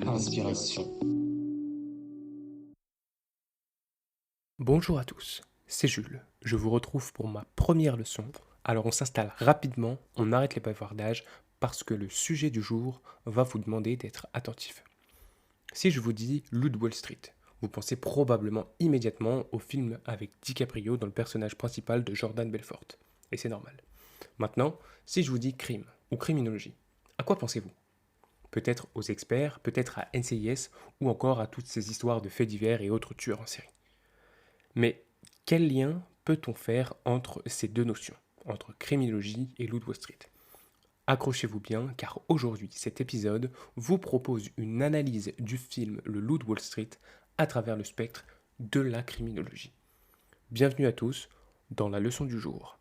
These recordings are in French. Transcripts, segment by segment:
Inspiration. Bonjour à tous, c'est Jules. Je vous retrouve pour ma première leçon. Alors on s'installe rapidement, on arrête les bavardages parce que le sujet du jour va vous demander d'être attentif. Si je vous dis Loup de Wall Street, vous pensez probablement immédiatement au film avec DiCaprio dans le personnage principal de Jordan Belfort. Et c'est normal. Maintenant, si je vous dis crime ou criminologie, à quoi pensez-vous? Peut-être aux experts, peut-être à NCIS ou encore à toutes ces histoires de faits divers et autres tueurs en série. Mais quel lien peut-on faire entre ces deux notions, entre criminologie et Loup de Wall Street? Accrochez-vous bien, car aujourd'hui, cet épisode vous propose une analyse du film Le Loup de Wall Street à travers le spectre de la criminologie. Bienvenue à tous dans la leçon du jour.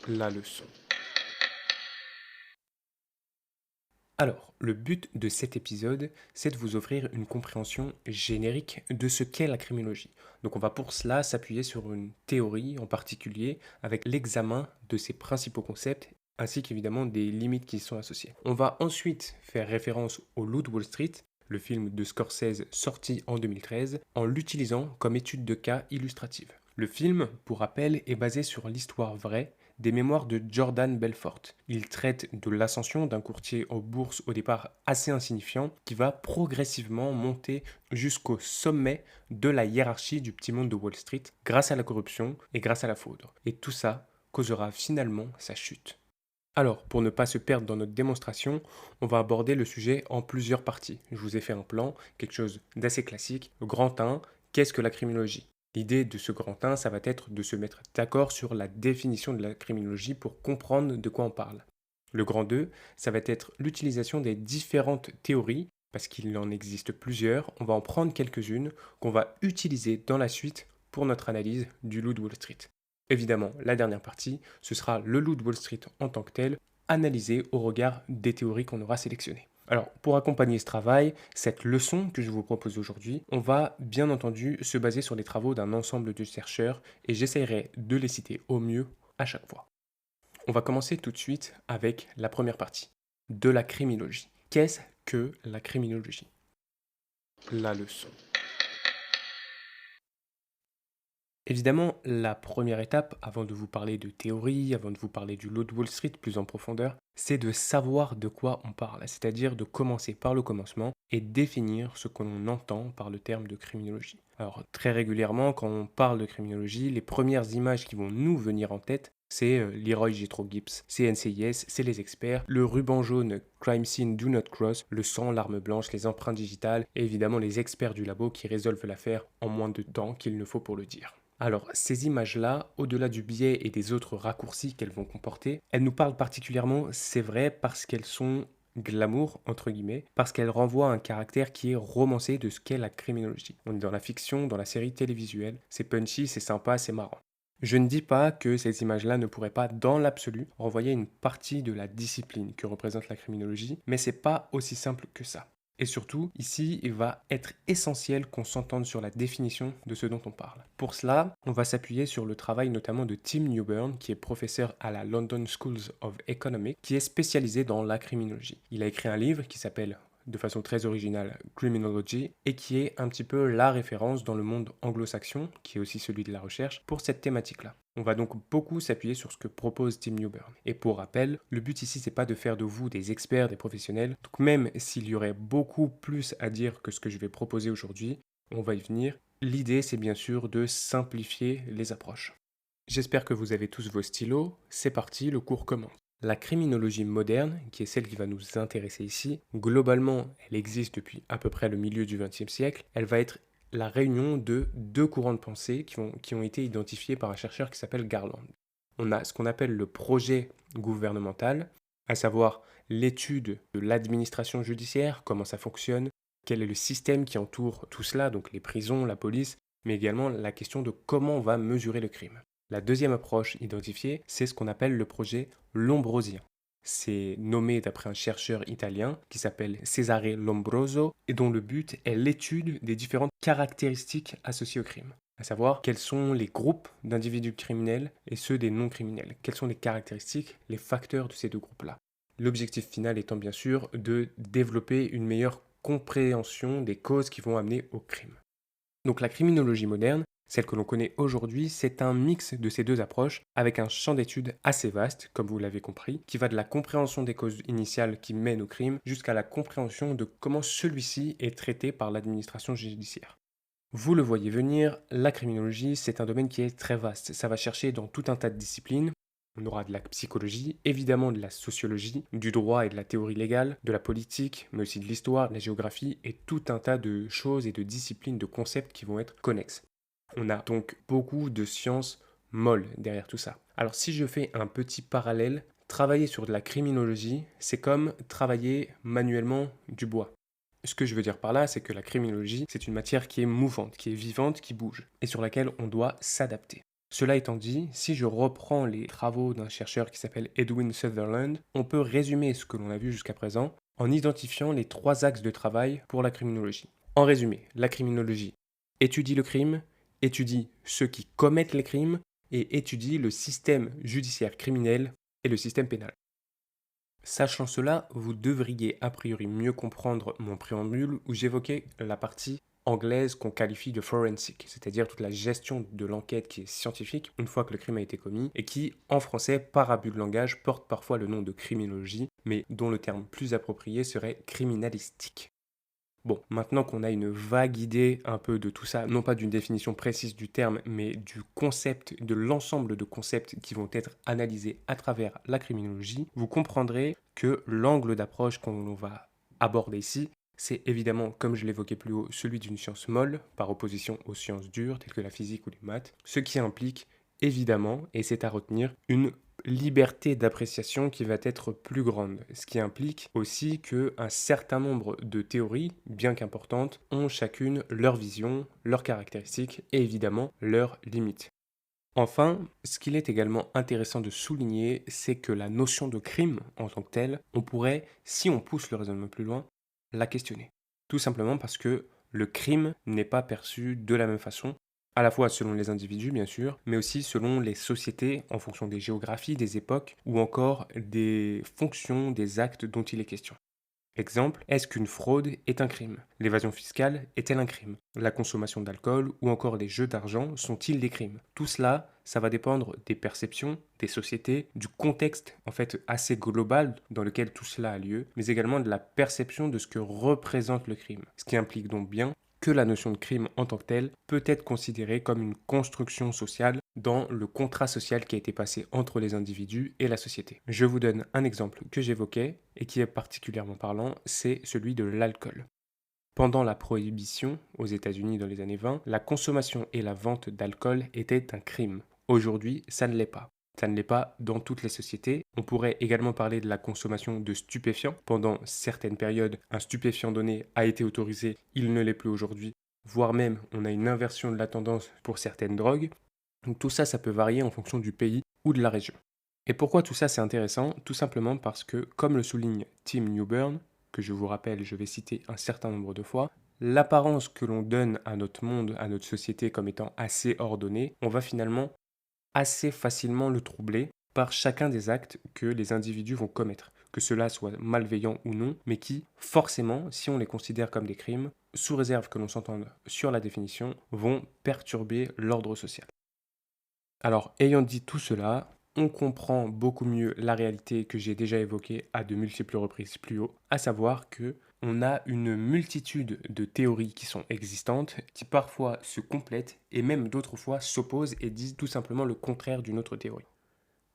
La leçon. Alors, le but de cet épisode, c'est de vous offrir une compréhension générique de ce qu'est la criminologie. Donc on va pour cela s'appuyer sur une théorie en particulier, avec l'examen de ses principaux concepts, ainsi qu'évidemment des limites qui y sont associées. On va ensuite faire référence au Loup de Wall Street, le film de Scorsese sorti en 2013, en l'utilisant comme étude de cas illustrative. Le film, pour rappel, est basé sur l'histoire vraie des mémoires de Jordan Belfort. Il traite de l'ascension d'un courtier en bourse au départ assez insignifiant qui va progressivement monter jusqu'au sommet de la hiérarchie du petit monde de Wall Street grâce à la corruption et grâce à la foudre. Et tout ça causera finalement sa chute. Alors, pour ne pas se perdre dans notre démonstration, on va aborder le sujet en plusieurs parties. Je vous ai fait un plan, quelque chose d'assez classique. Le grand 1, qu'est-ce que la criminologie? L'idée de ce grand 1, ça va être de se mettre d'accord sur la définition de la criminologie pour comprendre de quoi on parle. Le grand 2, ça va être l'utilisation des différentes théories, parce qu'il en existe plusieurs. On va en prendre quelques-unes qu'on va utiliser dans la suite pour notre analyse du Loup de Wall Street. Évidemment, la dernière partie, ce sera le Loup de Wall Street en tant que tel, analysé au regard des théories qu'on aura sélectionnées. Alors, pour accompagner ce travail, cette leçon que je vous propose aujourd'hui, on va bien entendu se baser sur les travaux d'un ensemble de chercheurs et j'essaierai de les citer au mieux à chaque fois. On va commencer tout de suite avec la première partie, de la criminologie. Qu'est-ce que la criminologie? La leçon. Évidemment, la première étape, avant de vous parler de théorie, avant de vous parler du Loup de Wall Street plus en profondeur, c'est de savoir de quoi on parle, c'est-à-dire de commencer par le commencement et définir ce que l'on entend par le terme de criminologie. Alors, très régulièrement, quand on parle de criminologie, les premières images qui vont nous venir en tête, c'est Leroy Jetro Gibbs, c'est NCIS, c'est les experts, le ruban jaune Crime Scene Do Not Cross, le sang, l'arme blanche, les empreintes digitales et évidemment les experts du labo qui résolvent l'affaire en moins de temps qu'il ne faut pour le dire. Alors, ces images-là, au-delà du biais et des autres raccourcis qu'elles vont comporter, elles nous parlent particulièrement, c'est vrai, parce qu'elles sont glamour, entre guillemets, parce qu'elles renvoient à un caractère qui est romancé de ce qu'est la criminologie. On est dans la fiction, dans la série télévisuelle, c'est punchy, c'est sympa, c'est marrant. Je ne dis pas que ces images-là ne pourraient pas, dans l'absolu, renvoyer une partie de la discipline que représente la criminologie, mais c'est pas aussi simple que ça. Et surtout, ici, il va être essentiel qu'on s'entende sur la définition de ce dont on parle. Pour cela, on va s'appuyer sur le travail notamment de Tim Newburn, qui est professeur à la London School of Economics, qui est spécialisé dans la criminologie. Il a écrit un livre qui s'appelle de façon très originale Criminology et qui est un petit peu la référence dans le monde anglo-saxon, qui est aussi celui de la recherche, pour cette thématique-là. On va donc beaucoup s'appuyer sur ce que propose Tim Newburn. Et pour rappel, le but ici, c'est pas de faire de vous des experts, des professionnels. Donc même s'il y aurait beaucoup plus à dire que ce que je vais proposer aujourd'hui, on va y venir. L'idée, c'est bien sûr de simplifier les approches. J'espère que vous avez tous vos stylos. C'est parti, le cours commence. La criminologie moderne, qui est celle qui va nous intéresser ici, globalement, elle existe depuis à peu près le milieu du XXe siècle. Elle va être la réunion de deux courants de pensée qui ont été identifiés par un chercheur qui s'appelle Garland. On a ce qu'on appelle le projet gouvernemental, à savoir l'étude de l'administration judiciaire, comment ça fonctionne, quel est le système qui entoure tout cela, donc les prisons, la police, mais également la question de comment on va mesurer le crime. La deuxième approche identifiée, c'est ce qu'on appelle le projet lombrosien. C'est nommé d'après un chercheur italien qui s'appelle Cesare Lombroso et dont le but est l'étude des différentes caractéristiques associées au crime, à savoir quels sont les groupes d'individus criminels et ceux des non-criminels, quelles sont les caractéristiques, les facteurs de ces deux groupes-là. L'objectif final étant bien sûr de développer une meilleure compréhension des causes qui vont amener au crime. Donc la criminologie moderne, celle que l'on connaît aujourd'hui, c'est un mix de ces deux approches avec un champ d'études assez vaste, comme vous l'avez compris, qui va de la compréhension des causes initiales qui mènent au crime jusqu'à la compréhension de comment celui-ci est traité par l'administration judiciaire. Vous le voyez venir, la criminologie, c'est un domaine qui est très vaste. Ça va chercher dans tout un tas de disciplines. On aura de la psychologie, évidemment de la sociologie, du droit et de la théorie légale, de la politique, mais aussi de l'histoire, de la géographie et tout un tas de choses et de disciplines, de concepts qui vont être connexes. On a donc beaucoup de sciences molles derrière tout ça. Alors si je fais un petit parallèle, travailler sur de la criminologie, c'est comme travailler manuellement du bois. Ce que je veux dire par là, c'est que la criminologie, c'est une matière qui est mouvante, qui est vivante, qui bouge, et sur laquelle on doit s'adapter. Cela étant dit, si je reprends les travaux d'un chercheur qui s'appelle Edwin Sutherland, on peut résumer ce que l'on a vu jusqu'à présent en identifiant les 3 axes de travail pour la criminologie. En résumé, la criminologie étudie le crime, étudie ceux qui commettent les crimes et étudie le système judiciaire criminel et le système pénal. Sachant cela, vous devriez a priori mieux comprendre mon préambule où j'évoquais la partie anglaise qu'on qualifie de forensic, c'est-à-dire toute la gestion de l'enquête qui est scientifique une fois que le crime a été commis et qui, en français, par abus de langage, porte parfois le nom de criminologie, mais dont le terme plus approprié serait criminalistique. Bon, maintenant qu'on a une vague idée un peu de tout ça, non pas d'une définition précise du terme, mais du concept, de l'ensemble de concepts qui vont être analysés à travers la criminologie, vous comprendrez que l'angle d'approche qu'on va aborder ici, c'est évidemment, comme je l'évoquais plus haut, celui d'une science molle, par opposition aux sciences dures, telles que la physique ou les maths, ce qui implique évidemment, et c'est à retenir, une liberté d'appréciation qui va être plus grande, ce qui implique aussi qu'un certain nombre de théories, bien qu'importantes, ont chacune leur vision, leurs caractéristiques et évidemment leurs limites. Enfin, ce qu'il est également intéressant de souligner, c'est que la notion de crime en tant que telle, on pourrait, si on pousse le raisonnement plus loin, la questionner. Tout simplement parce que le crime n'est pas perçu de la même façon à la fois selon les individus, bien sûr, mais aussi selon les sociétés, en fonction des géographies, des époques, ou encore des fonctions, des actes dont il est question. Exemple, est-ce qu'une fraude est un crime? L'évasion fiscale est-elle un crime? La consommation d'alcool ou encore les jeux d'argent sont-ils des crimes? Tout cela, ça va dépendre des perceptions, des sociétés, du contexte en fait assez global dans lequel tout cela a lieu, mais également de la perception de ce que représente le crime. Ce qui implique donc bien que la notion de crime en tant que telle peut être considérée comme une construction sociale dans le contrat social qui a été passé entre les individus et la société. Je vous donne un exemple que j'évoquais et qui est particulièrement parlant, c'est celui de l'alcool. Pendant la prohibition aux États-Unis dans les années 20, la consommation et la vente d'alcool étaient un crime. Aujourd'hui, ça ne l'est pas. Ça ne l'est pas dans toutes les sociétés. On pourrait également parler de la consommation de stupéfiants. Pendant certaines périodes, un stupéfiant donné a été autorisé, il ne l'est plus aujourd'hui. Voire même, on a une inversion de la tendance pour certaines drogues. Donc tout ça, ça peut varier en fonction du pays ou de la région. Et pourquoi tout ça c'est intéressant? Tout simplement parce que, comme le souligne Tim Newburn, que je vous rappelle, je vais citer un certain nombre de fois, l'apparence que l'on donne à notre monde, à notre société comme étant assez ordonnée, on va finalement assez facilement le troubler par chacun des actes que les individus vont commettre, que cela soit malveillant ou non, mais qui, forcément, si on les considère comme des crimes, sous réserve que l'on s'entende sur la définition, vont perturber l'ordre social. Alors, ayant dit tout cela, on comprend beaucoup mieux la réalité que j'ai déjà évoquée à de multiples reprises plus haut, à savoir que on a une multitude de théories qui sont existantes, qui parfois se complètent et même d'autres fois s'opposent et disent tout simplement le contraire d'une autre théorie.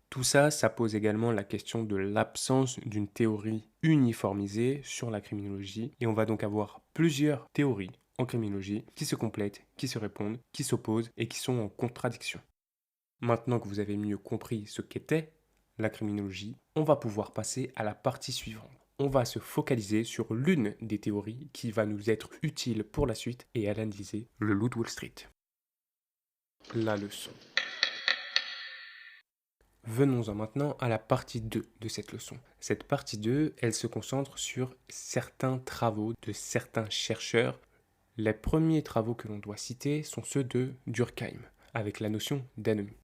Tout ça, ça pose également la question de l'absence d'une théorie uniformisée sur la criminologie et on va donc avoir plusieurs théories en criminologie qui se complètent, qui se répondent, qui s'opposent et qui sont en contradiction. Maintenant que vous avez mieux compris ce qu'était la criminologie, on va pouvoir passer à la partie suivante. On va se focaliser sur l'une des théories qui va nous être utile pour la suite et analyser le loup de Wall Street. La leçon. Venons-en maintenant à la partie 2 de cette leçon. Cette partie 2, elle se concentre sur certains travaux de certains chercheurs. Les premiers travaux que l'on doit citer sont ceux de Durkheim, avec la notion d'anomie.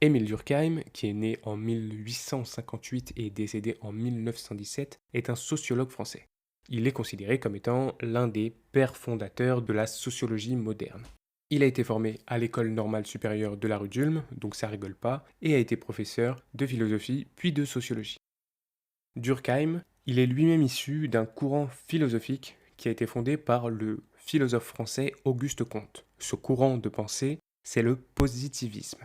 Émile Durkheim, qui est né en 1858 et décédé en 1917, est un sociologue français. Il est considéré comme étant l'un des pères fondateurs de la sociologie moderne. Il a été formé à l'école normale supérieure de la rue d'Ulm, donc ça rigole pas, et a été professeur de philosophie puis de sociologie. Durkheim, il est lui-même issu d'un courant philosophique qui a été fondé par le philosophe français Auguste Comte. Ce courant de pensée, c'est le positivisme.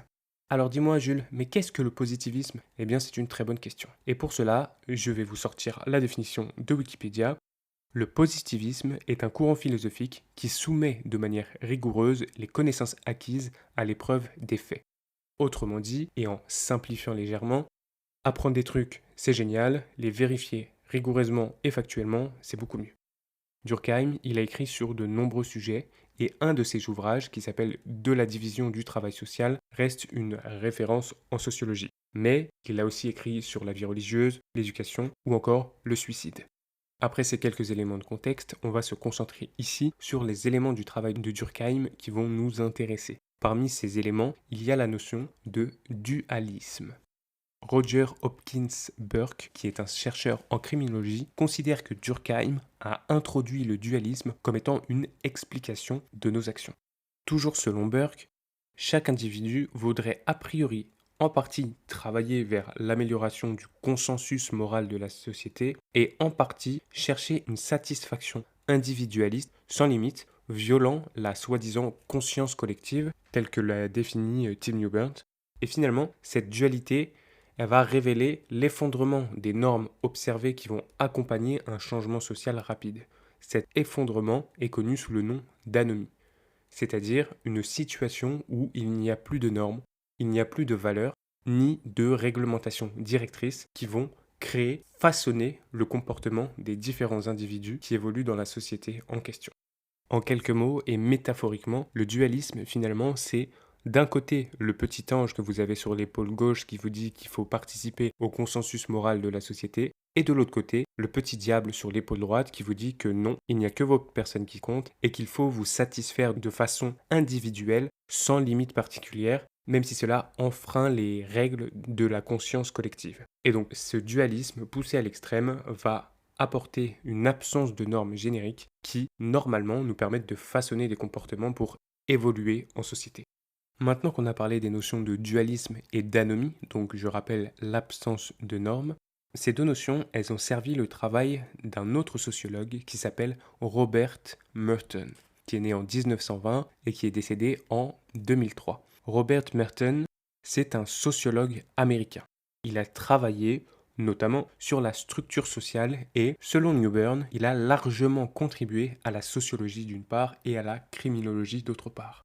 Alors dis-moi Jules, mais qu'est-ce que le positivisme? Eh bien c'est une très bonne question. Et pour cela, je vais vous sortir la définition de Wikipédia. Le positivisme est un courant philosophique qui soumet de manière rigoureuse les connaissances acquises à l'épreuve des faits. Autrement dit, et en simplifiant légèrement, apprendre des trucs, c'est génial, les vérifier rigoureusement et factuellement, c'est beaucoup mieux. Durkheim, il a écrit sur de nombreux sujets, et un de ses ouvrages, qui s'appelle De la division du travail social, reste une référence en sociologie. Mais il a aussi écrit sur la vie religieuse, l'éducation ou encore le suicide. Après ces quelques éléments de contexte, on va se concentrer ici sur les éléments du travail de Durkheim qui vont nous intéresser. Parmi ces éléments, il y a la notion de dualisme. Roger Hopkins Burke, qui est un chercheur en criminologie, considère que Durkheim a introduit le dualisme comme étant une explication de nos actions. Toujours selon Burke, chaque individu voudrait a priori en partie travailler vers l'amélioration du consensus moral de la société et en partie chercher une satisfaction individualiste sans limite, violant la soi-disant conscience collective telle que l'a définie Tim Newbert. Et finalement, cette dualité, elle va révéler l'effondrement des normes observées qui vont accompagner un changement social rapide. Cet effondrement est connu sous le nom d'anomie, c'est-à-dire une situation où il n'y a plus de normes, il n'y a plus de valeurs, ni de réglementations directrices qui vont créer, façonner le comportement des différents individus qui évoluent dans la société en question. En quelques mots et métaphoriquement, le dualisme finalement c'est d'un côté le petit ange que vous avez sur l'épaule gauche qui vous dit qu'il faut participer au consensus moral de la société, et de l'autre côté le petit diable sur l'épaule droite qui vous dit que non, il n'y a que votre personne qui compte et qu'il faut vous satisfaire de façon individuelle, sans limite particulière, même si cela enfreint les règles de la conscience collective. Et donc ce dualisme poussé à l'extrême va apporter une absence de normes génériques qui, normalement, nous permettent de façonner des comportements pour évoluer en société. Maintenant qu'on a parlé des notions de dualisme et d'anomie, donc je rappelle l'absence de normes, ces deux notions, elles ont servi le travail d'un autre sociologue qui s'appelle Robert Merton, qui est né en 1920 et qui est décédé en 2003. Robert Merton, c'est un sociologue américain. Il a travaillé notamment sur la structure sociale et, selon Newbern, il a largement contribué à la sociologie d'une part et à la criminologie d'autre part.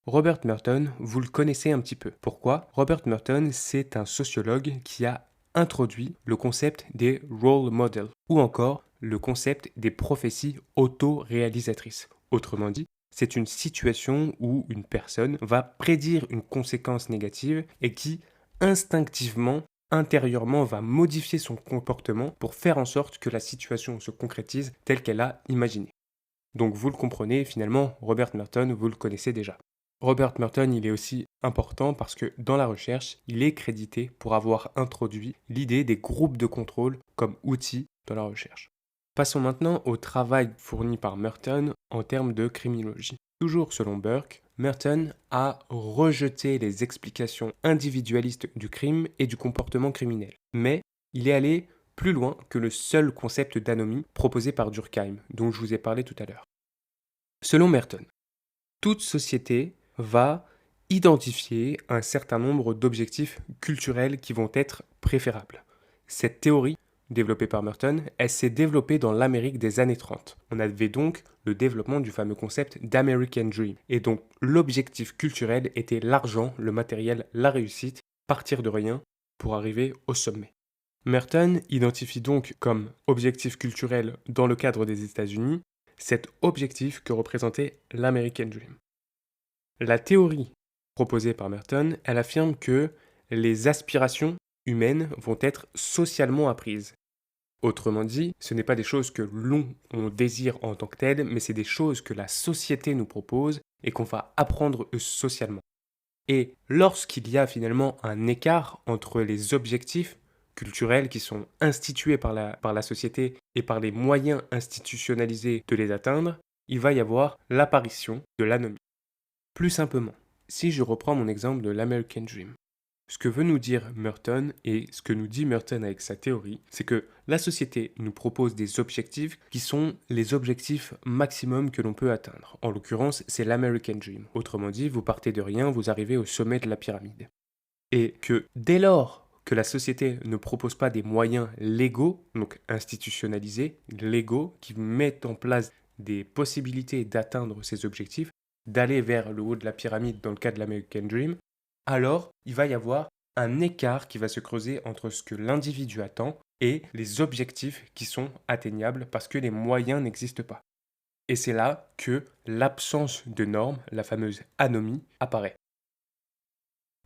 Robert Merton, vous le connaissez un petit peu. Pourquoi? Robert Merton, c'est un sociologue qui a introduit le concept des role models ou encore le concept des prophéties auto-réalisatrices. Autrement dit, c'est une situation où une personne va prédire une conséquence négative et qui, instinctivement, intérieurement, va modifier son comportement pour faire en sorte que la situation se concrétise telle qu'elle a imaginé. Donc vous le comprenez, finalement, Robert Merton, vous le connaissez déjà. Robert Merton, il est aussi important parce que dans la recherche, il est crédité pour avoir introduit l'idée des groupes de contrôle comme outil dans la recherche. Passons maintenant au travail fourni par Merton en termes de criminologie. Toujours selon Burke, Merton a rejeté les explications individualistes du crime et du comportement criminel. Mais il est allé plus loin que le seul concept d'anomie proposé par Durkheim, dont je vous ai parlé tout à l'heure. Selon Merton, toute société va identifier un certain nombre d'objectifs culturels qui vont être préférables. Cette théorie, développée par Merton, elle s'est développée dans l'Amérique des années 30. On avait donc le développement du fameux concept d'American Dream. Et donc l'objectif culturel était l'argent, le matériel, la réussite, partir de rien pour arriver au sommet. Merton identifie donc comme objectif culturel dans le cadre des États-Unis cet objectif que représentait l'American Dream. La théorie proposée par Merton, elle affirme que les aspirations humaines vont être socialement apprises. Autrement dit, ce n'est pas des choses que on désire en tant que telles, mais c'est des choses que la société nous propose et qu'on va apprendre socialement. Et lorsqu'il y a finalement un écart entre les objectifs culturels qui sont institués par la société et par les moyens institutionnalisés de les atteindre, il va y avoir l'apparition de l'anomie. Plus simplement, si je reprends mon exemple de l'American Dream, ce que veut nous dire Merton et ce que nous dit Merton avec sa théorie, c'est que la société nous propose des objectifs qui sont les objectifs maximum que l'on peut atteindre. En l'occurrence, c'est l'American Dream. Autrement dit, vous partez de rien, vous arrivez au sommet de la pyramide. Et que dès lors que la société ne propose pas des moyens légaux, donc institutionnalisés, légaux, qui mettent en place des possibilités d'atteindre ces objectifs, d'aller vers le haut de la pyramide dans le cas de l'American Dream, alors il va y avoir un écart qui va se creuser entre ce que l'individu attend et les objectifs qui sont atteignables parce que les moyens n'existent pas. Et c'est là que l'absence de normes, la fameuse anomie, apparaît.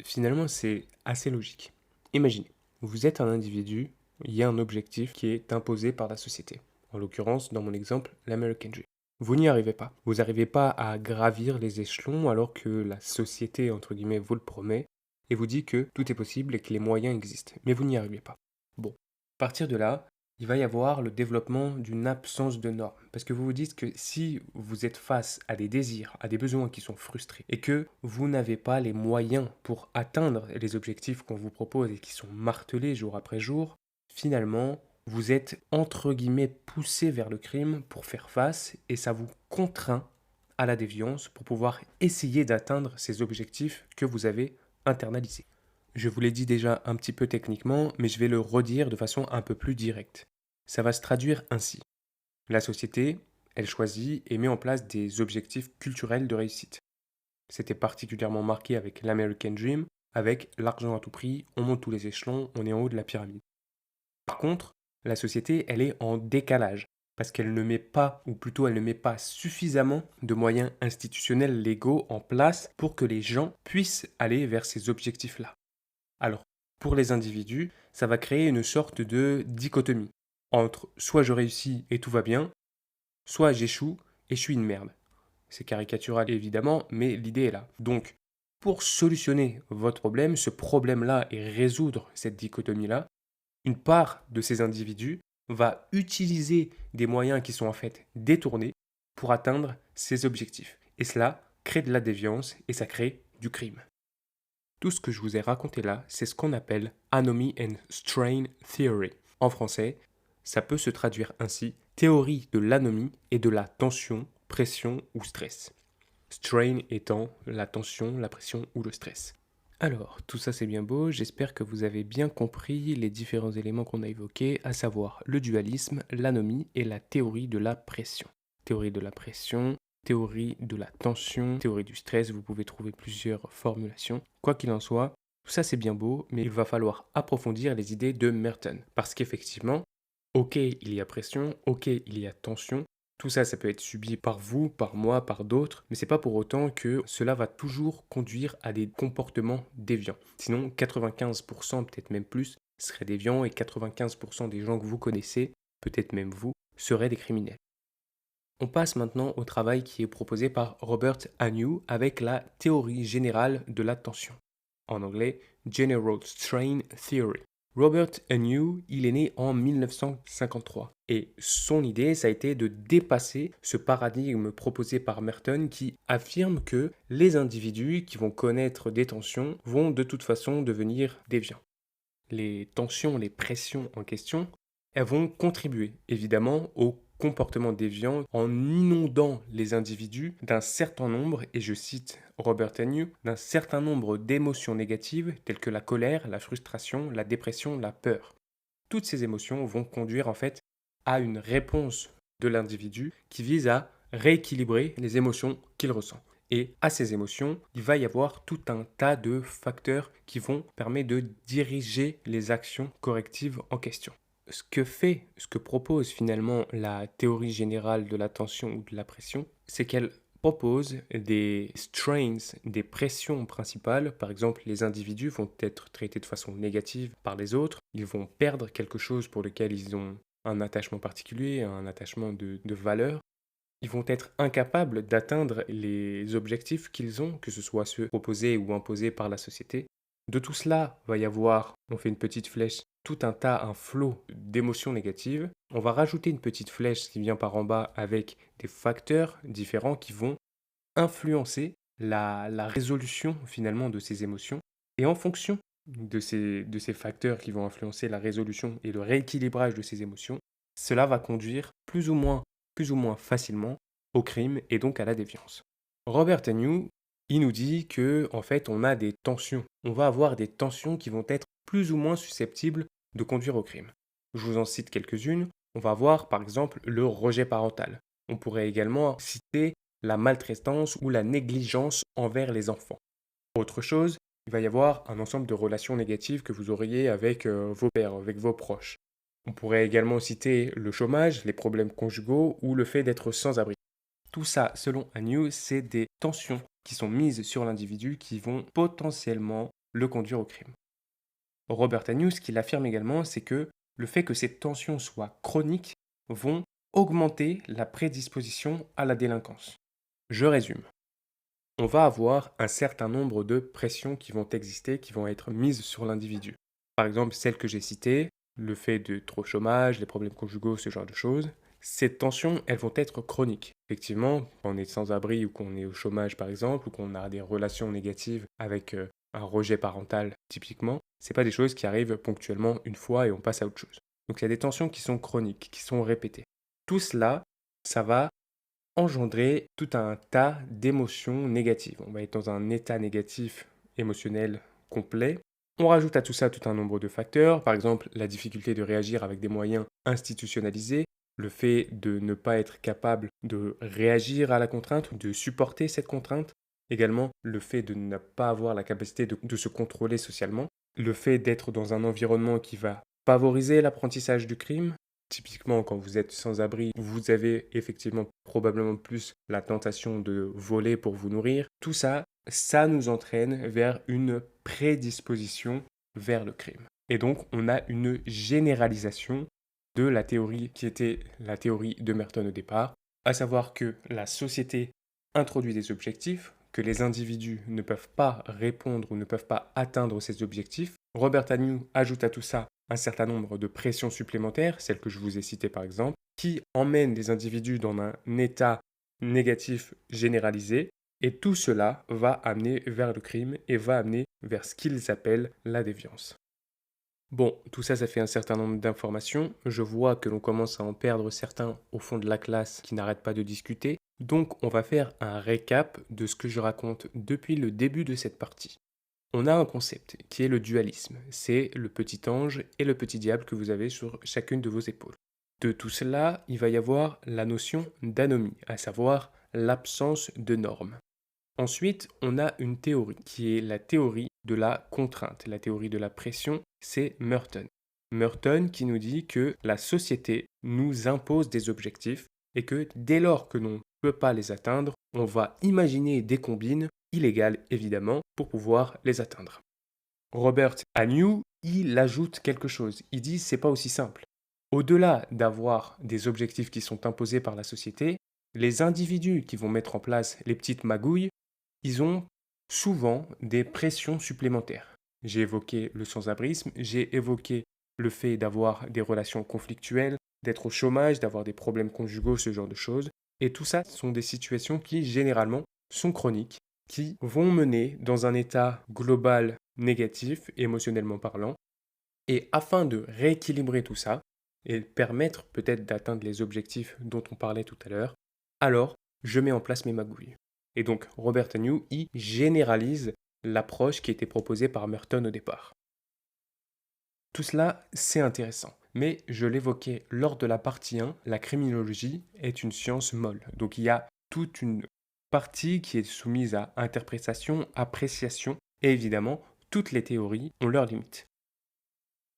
Finalement, c'est assez logique. Imaginez, vous êtes un individu, il y a un objectif qui est imposé par la société. En l'occurrence, dans mon exemple, l'American Dream. Vous n'y arrivez pas. Vous n'arrivez pas à gravir les échelons alors que la société, entre guillemets, vous le promet et vous dit que tout est possible et que les moyens existent. Mais vous n'y arrivez pas. Bon, à partir de là, il va y avoir le développement d'une absence de normes. Parce que vous vous dites que si vous êtes face à des désirs, à des besoins qui sont frustrés, et que vous n'avez pas les moyens pour atteindre les objectifs qu'on vous propose et qui sont martelés jour après jour, finalement, vous êtes entre guillemets poussé vers le crime pour faire face et ça vous contraint à la déviance pour pouvoir essayer d'atteindre ces objectifs que vous avez internalisés. Je vous l'ai dit déjà un petit peu techniquement, mais je vais le redire de façon un peu plus directe. Ça va se traduire ainsi. La société, elle choisit et met en place des objectifs culturels de réussite. C'était particulièrement marqué avec l'American Dream, avec l'argent à tout prix, on monte tous les échelons, on est en haut de la pyramide. Par contre, la société, elle est en décalage, parce qu'elle ne met pas, ou plutôt elle ne met pas suffisamment de moyens institutionnels légaux en place pour que les gens puissent aller vers ces objectifs-là. Alors, pour les individus, ça va créer une sorte de dichotomie entre soit je réussis et tout va bien, soit j'échoue et je suis une merde. C'est caricatural évidemment, mais l'idée est là. Donc, pour solutionner votre problème, ce problème-là et résoudre cette dichotomie-là, une part de ces individus va utiliser des moyens qui sont en fait détournés pour atteindre ces objectifs. Et cela crée de la déviance et ça crée du crime. Tout ce que je vous ai raconté là, c'est ce qu'on appelle Anomie and Strain Theory. En français, ça peut se traduire ainsi, théorie de l'anomie et de la tension, pression ou stress. Strain étant la tension, la pression ou le stress. Alors, tout ça c'est bien beau, j'espère que vous avez bien compris les différents éléments qu'on a évoqués, à savoir le dualisme, l'anomie et la théorie de la pression. Théorie de la pression, théorie de la tension, théorie du stress, vous pouvez trouver plusieurs formulations. Quoi qu'il en soit, tout ça c'est bien beau, mais il va falloir approfondir les idées de Merton. Parce qu'effectivement, ok, il y a pression, ok, il y a tension, tout ça, ça peut être subi par vous, par moi, par d'autres, mais c'est pas pour autant que cela va toujours conduire à des comportements déviants. Sinon, 95%, peut-être même plus, seraient déviants et 95% des gens que vous connaissez, peut-être même vous, seraient des criminels. On passe maintenant au travail qui est proposé par Robert Agnew avec la théorie générale de l'attention. En anglais, General Strain Theory. Robert Agnew, il est né en 1953 et son idée, ça a été de dépasser ce paradigme proposé par Merton qui affirme que les individus qui vont connaître des tensions vont de toute façon devenir déviants. Les tensions, les pressions en question, elles vont contribuer évidemment au comportement déviant en inondant les individus d'un certain nombre, et je cite Robert Agnew, d'un certain nombre d'émotions négatives telles que la colère, la frustration, la dépression, la peur. Toutes ces émotions vont conduire en fait à une réponse de l'individu qui vise à rééquilibrer les émotions qu'il ressent. Et à ces émotions, il va y avoir tout un tas de facteurs qui vont permettre de diriger les actions correctives en question. Ce que propose finalement la théorie générale de l'attention ou de la pression, c'est qu'elle propose des strains, des pressions principales. Par exemple, les individus vont être traités de façon négative par les autres. Ils vont perdre quelque chose pour lequel ils ont un attachement particulier, un attachement de valeur. Ils vont être incapables d'atteindre les objectifs qu'ils ont, que ce soit ceux proposés ou imposés par la société. De tout cela, va y avoir, on fait une petite flèche, tout un tas, un flot d'émotions négatives. On va rajouter une petite flèche qui vient par en bas avec des facteurs différents qui vont influencer la résolution finalement de ces émotions. Et en fonction de ces facteurs qui vont influencer la résolution et le rééquilibrage de ces émotions, cela va conduire plus ou moins facilement au crime et donc à la déviance. Robert Agnew, il nous dit que en fait on a des tensions. On va avoir des tensions qui vont être plus ou moins susceptibles de conduire au crime. Je vous en cite quelques-unes. On va voir par exemple le rejet parental. On pourrait également citer la maltraitance ou la négligence envers les enfants. Autre chose, il va y avoir un ensemble de relations négatives que vous auriez avec vos pairs, avec vos proches. On pourrait également citer le chômage, les problèmes conjugaux ou le fait d'être sans abri. Tout ça, selon Agnew, c'est des tensions qui sont mises sur l'individu qui vont potentiellement le conduire au crime. Robert Agnew, ce qu'il affirme également, c'est que le fait que ces tensions soient chroniques vont augmenter la prédisposition à la délinquance. Je résume. On va avoir un certain nombre de pressions qui vont exister, qui vont être mises sur l'individu. Par exemple, celles que j'ai citées, le fait de trop chômage, les problèmes conjugaux, ce genre de choses. Ces tensions, elles vont être chroniques. Effectivement, quand on est sans-abri ou qu'on est au chômage par exemple, ou qu'on a des relations négatives avec un rejet parental typiquement, c'est pas des choses qui arrivent ponctuellement une fois et on passe à autre chose. Donc il y a des tensions qui sont chroniques, qui sont répétées. Tout cela, ça va engendrer tout un tas d'émotions négatives. On va être dans un état négatif émotionnel complet. On rajoute à tout ça tout un nombre de facteurs, par exemple la difficulté de réagir avec des moyens institutionnalisés, le fait de ne pas être capable de réagir à la contrainte, de supporter cette contrainte, également le fait de ne pas avoir la capacité de se contrôler socialement, le fait d'être dans un environnement qui va favoriser l'apprentissage du crime. Typiquement, quand vous êtes sans abri, vous avez effectivement probablement plus la tentation de voler pour vous nourrir. Tout ça, ça nous entraîne vers une prédisposition vers le crime. Et donc, on a une généralisation de la théorie qui était la théorie de Merton au départ, à savoir que la société introduit des objectifs, que les individus ne peuvent pas répondre ou ne peuvent pas atteindre ces objectifs. Robert Agnew ajoute à tout ça un certain nombre de pressions supplémentaires, celles que je vous ai citées par exemple, qui emmènent les individus dans un état négatif généralisé, et tout cela va amener vers le crime et va amener vers ce qu'ils appellent la déviance. Bon, tout ça, ça fait un certain nombre d'informations. Je vois que l'on commence à en perdre certains au fond de la classe qui n'arrêtent pas de discuter. Donc, on va faire un récap de ce que je raconte depuis le début de cette partie. On a un concept qui est le dualisme. C'est le petit ange et le petit diable que vous avez sur chacune de vos épaules. De tout cela, il va y avoir la notion d'anomie, à savoir l'absence de normes. Ensuite, on a une théorie qui est la théorie de la contrainte. La théorie de la pression, c'est Merton. Merton qui nous dit que la société nous impose des objectifs et que dès lors que l'on ne peut pas les atteindre, on va imaginer des combines, illégales évidemment, pour pouvoir les atteindre. Robert Agnew, il ajoute quelque chose. Il dit c'est pas aussi simple. Au-delà d'avoir des objectifs qui sont imposés par la société, les individus qui vont mettre en place les petites magouilles, ils ont souvent des pressions supplémentaires. J'ai évoqué le sans-abrisme, j'ai évoqué le fait d'avoir des relations conflictuelles, d'être au chômage, d'avoir des problèmes conjugaux, ce genre de choses. Et tout ça sont des situations qui, généralement, sont chroniques, qui vont mener dans un état global négatif, émotionnellement parlant. Et afin de rééquilibrer tout ça, et permettre peut-être d'atteindre les objectifs dont on parlait tout à l'heure, alors je mets en place mes magouilles. Et donc Robert Agnew y généralise l'approche qui était proposée par Merton au départ. Tout cela, c'est intéressant. Mais je l'évoquais lors de la partie 1, la criminologie est une science molle. Donc il y a toute une partie qui est soumise à interprétation, appréciation, et évidemment, toutes les théories ont leurs limites.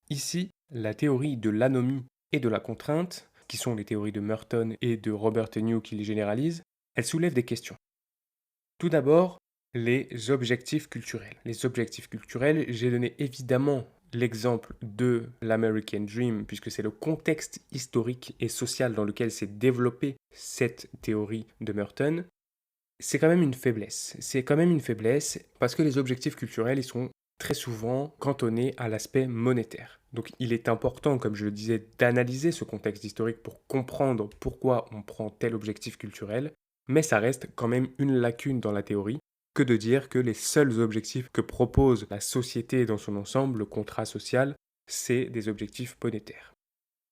Ici, la théorie de l'anomie et de la contrainte, qui sont les théories de Merton et de Robert Agnew qui les généralisent, elle soulève des questions. Tout d'abord, les objectifs culturels. Les objectifs culturels, j'ai donné évidemment l'exemple de l'American Dream, puisque c'est le contexte historique et social dans lequel s'est développée cette théorie de Merton. C'est quand même une faiblesse. C'est quand même une faiblesse parce que les objectifs culturels, ils sont très souvent cantonnés à l'aspect monétaire. Donc il est important, comme je le disais, d'analyser ce contexte historique pour comprendre pourquoi on prend tel objectif culturel, mais ça reste quand même une lacune dans la théorie que de dire que les seuls objectifs que propose la société dans son ensemble, le contrat social, c'est des objectifs monétaires.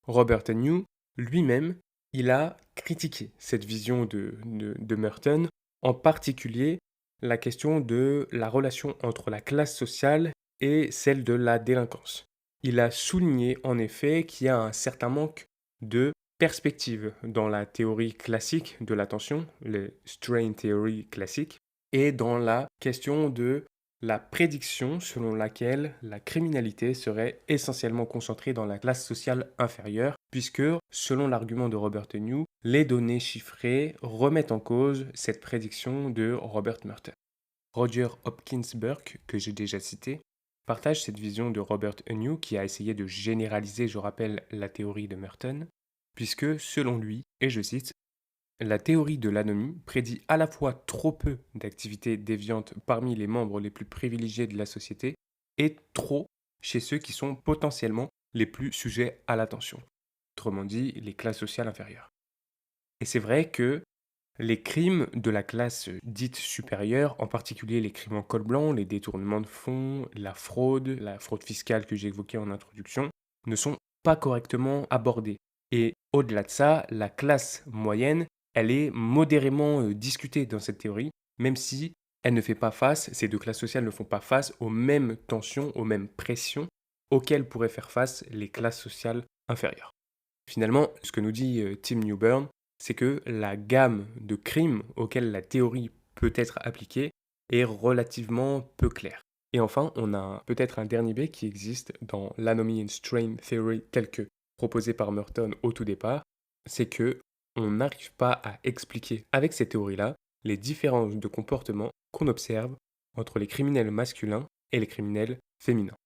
Robert New, lui-même, il a critiqué cette vision de Merton, en particulier la question de la relation entre la classe sociale et celle de la délinquance. Il a souligné en effet qu'il y a un certain manque de perspective dans la théorie classique de l'attention, le strain theory classique, et dans la question de la prédiction selon laquelle la criminalité serait essentiellement concentrée dans la classe sociale inférieure, puisque, selon l'argument de Robert New, les données chiffrées remettent en cause cette prédiction de Robert Merton. Roger Hopkins Burke, que j'ai déjà cité, partage cette vision de Robert New qui a essayé de généraliser, je rappelle, la théorie de Merton, puisque, selon lui, et je cite, la théorie de l'anomie prédit à la fois trop peu d'activités déviantes parmi les membres les plus privilégiés de la société et trop chez ceux qui sont potentiellement les plus sujets à l'attention, autrement dit les classes sociales inférieures. Et c'est vrai que les crimes de la classe dite supérieure, en particulier les crimes en col blanc, les détournements de fonds, la fraude fiscale que j'ai évoquée en introduction, ne sont pas correctement abordés. Et au-delà de ça, la classe moyenne, elle est modérément discutée dans cette théorie, même si elle ne fait pas face, ces deux classes sociales ne font pas face aux mêmes tensions, aux mêmes pressions auxquelles pourraient faire face les classes sociales inférieures. Finalement, ce que nous dit Tim Newburn, c'est que la gamme de crimes auxquels la théorie peut être appliquée est relativement peu claire. Et enfin, on a peut-être un dernier biais qui existe dans l'Anomy and Strain Theory tel que proposé par Merton au tout départ, c'est que on n'arrive pas à expliquer avec ces théories-là les différences de comportement qu'on observe entre les criminels masculins et les criminels féminins.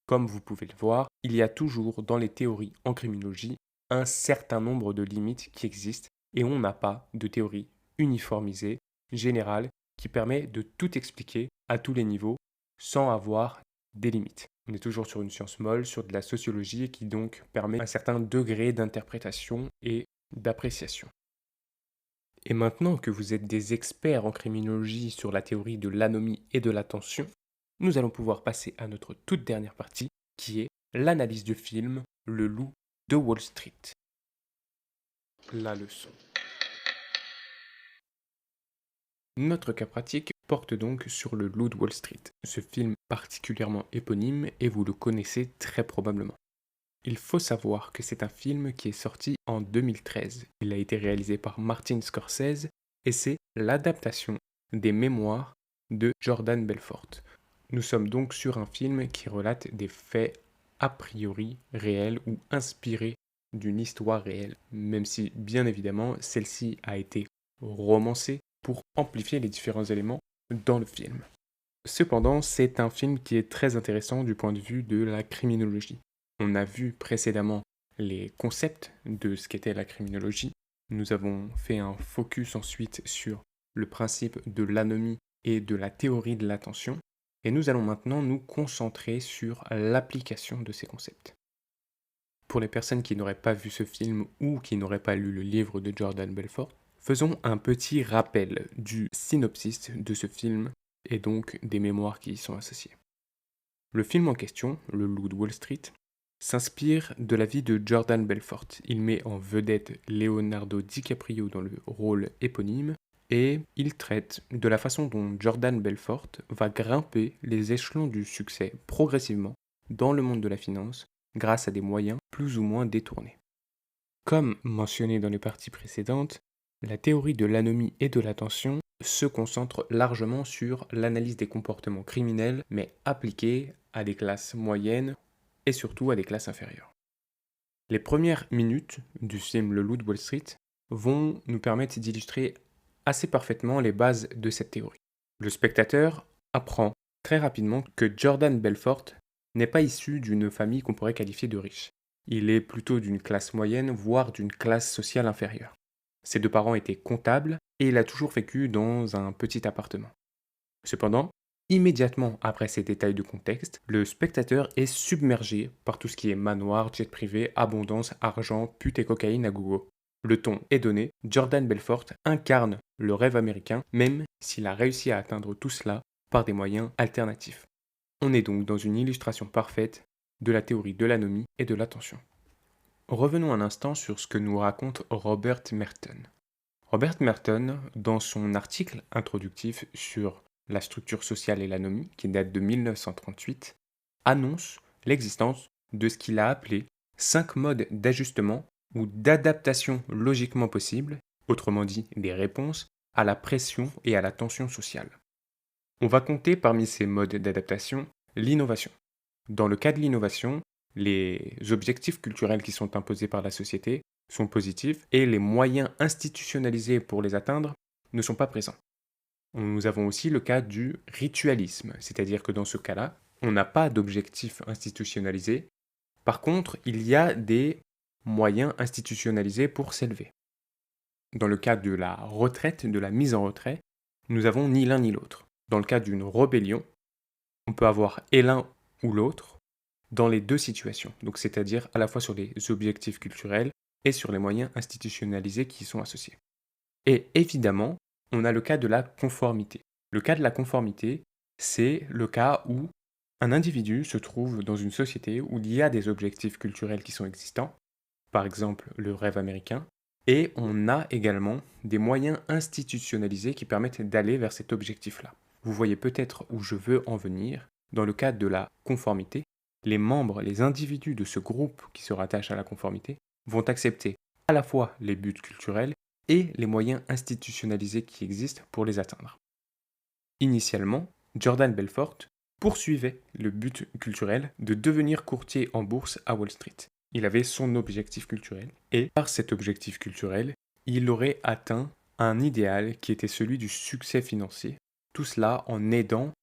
Comme vous pouvez le voir, il y a toujours dans les théories en criminologie un certain nombre de limites qui existent et on n'a pas de théorie uniformisée, générale, qui permet de tout expliquer à tous les niveaux sans avoir des limites. On est toujours sur une science molle, sur de la sociologie qui donc permet un certain degré d'interprétation et d'appréciation. Et maintenant que vous êtes des experts en criminologie sur la théorie de l'anomie et de l'attention, nous allons pouvoir passer à notre toute dernière partie, qui est l'analyse du film Le Loup de Wall Street. La leçon. Notre cas pratique porte donc sur Le Loup de Wall Street, ce film particulièrement éponyme et vous le connaissez très probablement. Il faut savoir que c'est un film qui est sorti en 2013. Il a été réalisé par Martin Scorsese et c'est l'adaptation des mémoires de Jordan Belfort. Nous sommes donc sur un film qui relate des faits a priori réels ou inspirés d'une histoire réelle, même si bien évidemment celle-ci a été romancée pour amplifier les différents éléments dans le film. Cependant, c'est un film qui est très intéressant du point de vue de la criminologie. On a vu précédemment les concepts de ce qu'était la criminologie. Nous avons fait un focus ensuite sur le principe de l'anomie et de la théorie de l'attention. Et nous allons maintenant nous concentrer sur l'application de ces concepts. Pour les personnes qui n'auraient pas vu ce film ou qui n'auraient pas lu le livre de Jordan Belfort, faisons un petit rappel du synopsis de ce film et donc des mémoires qui y sont associées. Le film en question, Le Loup de Wall Street, s'inspire de la vie de Jordan Belfort. Il met en vedette Leonardo DiCaprio dans le rôle éponyme et il traite de la façon dont Jordan Belfort va grimper les échelons du succès progressivement dans le monde de la finance grâce à des moyens plus ou moins détournés. Comme mentionné dans les parties précédentes, la théorie de l'anomie et de l'attention se concentre largement sur l'analyse des comportements criminels, mais appliquée à des classes moyennes et surtout à des classes inférieures. Les premières minutes du film Le Loup de Wall Street vont nous permettre d'illustrer assez parfaitement les bases de cette théorie. Le spectateur apprend très rapidement que Jordan Belfort n'est pas issu d'une famille qu'on pourrait qualifier de riche. Il est plutôt d'une classe moyenne, voire d'une classe sociale inférieure. Ses deux parents étaient comptables et il a toujours vécu dans un petit appartement. Cependant, immédiatement après ces détails de contexte, le spectateur est submergé par tout ce qui est manoir, jet privé, abondance, argent, pute et cocaïne à gogo. Le ton est donné, Jordan Belfort incarne le rêve américain, même s'il a réussi à atteindre tout cela par des moyens alternatifs. On est donc dans une illustration parfaite de la théorie de l'anomie et de l'attention. Revenons un instant sur ce que nous raconte Robert Merton. Robert Merton, dans son article introductif sur la structure sociale et l'anomie, qui date de 1938, annonce l'existence de ce qu'il a appelé 5 modes d'ajustement ou d'adaptation logiquement possibles, autrement dit des réponses à la pression et à la tension sociale. On va compter parmi ces modes d'adaptation l'innovation. Dans le cas de l'innovation, les objectifs culturels qui sont imposés par la société sont positifs et les moyens institutionnalisés pour les atteindre ne sont pas présents. Nous avons aussi le cas du ritualisme, c'est-à-dire que dans ce cas-là, on n'a pas d'objectif institutionnalisé. Par contre, il y a des moyens institutionnalisés pour s'élever. Dans le cas de la retraite, de la mise en retrait, nous avons ni l'un ni l'autre. Dans le cas d'une rébellion, on peut avoir et l'un ou l'autre dans les deux situations, donc c'est-à-dire à la fois sur les objectifs culturels et sur les moyens institutionnalisés qui y sont associés. Et évidemment, on a le cas de la conformité. Le cas de la conformité, c'est le cas où un individu se trouve dans une société où il y a des objectifs culturels qui sont existants, par exemple le rêve américain, et on a également des moyens institutionnalisés qui permettent d'aller vers cet objectif-là. Vous voyez peut-être où je veux en venir. Dans le cadre de la conformité, les membres, les individus de ce groupe qui se rattachent à la conformité vont accepter à la fois les buts culturels et les moyens institutionnalisés qui existent pour les atteindre. Initialement, Jordan Belfort poursuivait le but culturel de devenir courtier en bourse à Wall Street. Il avait son objectif culturel et par cet objectif culturel, il aurait atteint un idéal qui était celui du succès financier, tout cela en aidant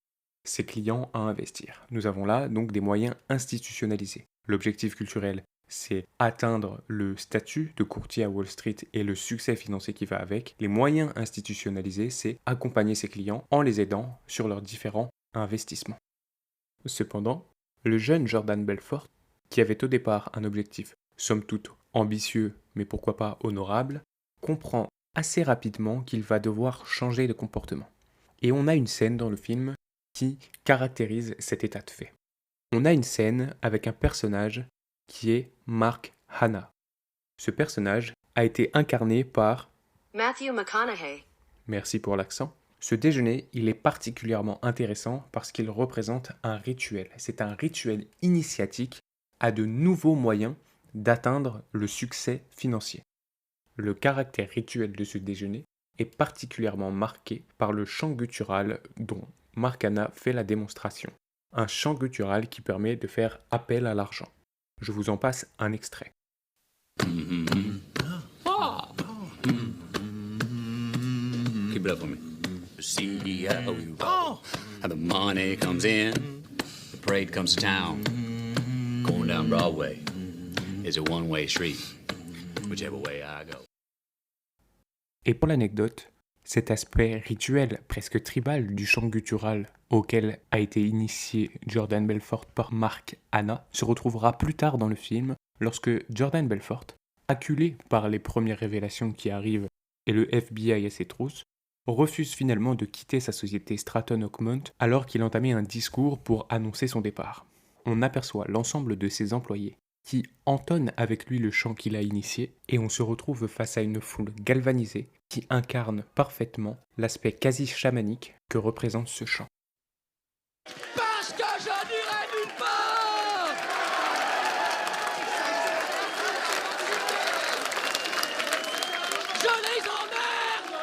ses clients à investir. Nous avons là donc des moyens institutionnalisés. L'objectif culturel, c'est atteindre le statut de courtier à Wall Street et le succès financier qui va avec. Les moyens institutionnalisés, c'est accompagner ses clients en les aidant sur leurs différents investissements. Cependant, le jeune Jordan Belfort, qui avait au départ un objectif somme toute ambitieux, mais pourquoi pas honorable, comprend assez rapidement qu'il va devoir changer de comportement. Et on a une scène dans le film qui caractérise cet état de fait. On a une scène avec un personnage qui est Mark Hanna. Ce personnage a été incarné par Matthew McConaughey. Merci pour l'accent. Ce déjeuner, il est particulièrement intéressant parce qu'il représente un rituel. C'est un rituel initiatique à de nouveaux moyens d'atteindre le succès financier. Le caractère rituel de ce déjeuner est particulièrement marqué par le chant guttural dont Mark Hanna fait la démonstration. Un chant guttural qui permet de faire appel à l'argent. Je vous en passe un extrait. Keep it up for me. CEO, how the money comes in, the parade comes to town, going down Broadway. It's a one-way street, whichever way I go. Et pour l'anecdote, cet aspect rituel, presque tribal du chant guttural auquel a été initié Jordan Belfort par Mark Hanna se retrouvera plus tard dans le film lorsque Jordan Belfort, acculé par les premières révélations qui arrivent et le FBI et ses trousses, refuse finalement de quitter sa société Stratton Oakmont alors qu'il entamait un discours pour annoncer son départ. On aperçoit l'ensemble de ses employés qui entonnent avec lui le chant qu'il a initié et on se retrouve face à une foule galvanisée qui incarne parfaitement l'aspect quasi chamanique que représente ce chant. Parce que je n'irai nulle part. Je les emmerde.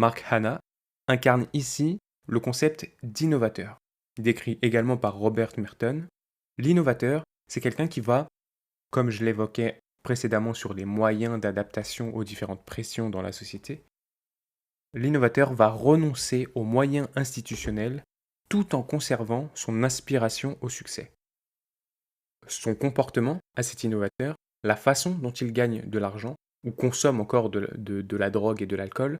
Mark Hanna, incarne ici le concept d'innovateur, décrit également par Robert Merton. L'innovateur, c'est quelqu'un qui va, comme je l'évoquais précédemment sur les moyens d'adaptation aux différentes pressions dans la société, l'innovateur va renoncer aux moyens institutionnels tout en conservant son aspiration au succès. Son comportement à cet innovateur, la façon dont il gagne de l'argent ou consomme encore de la drogue et de l'alcool,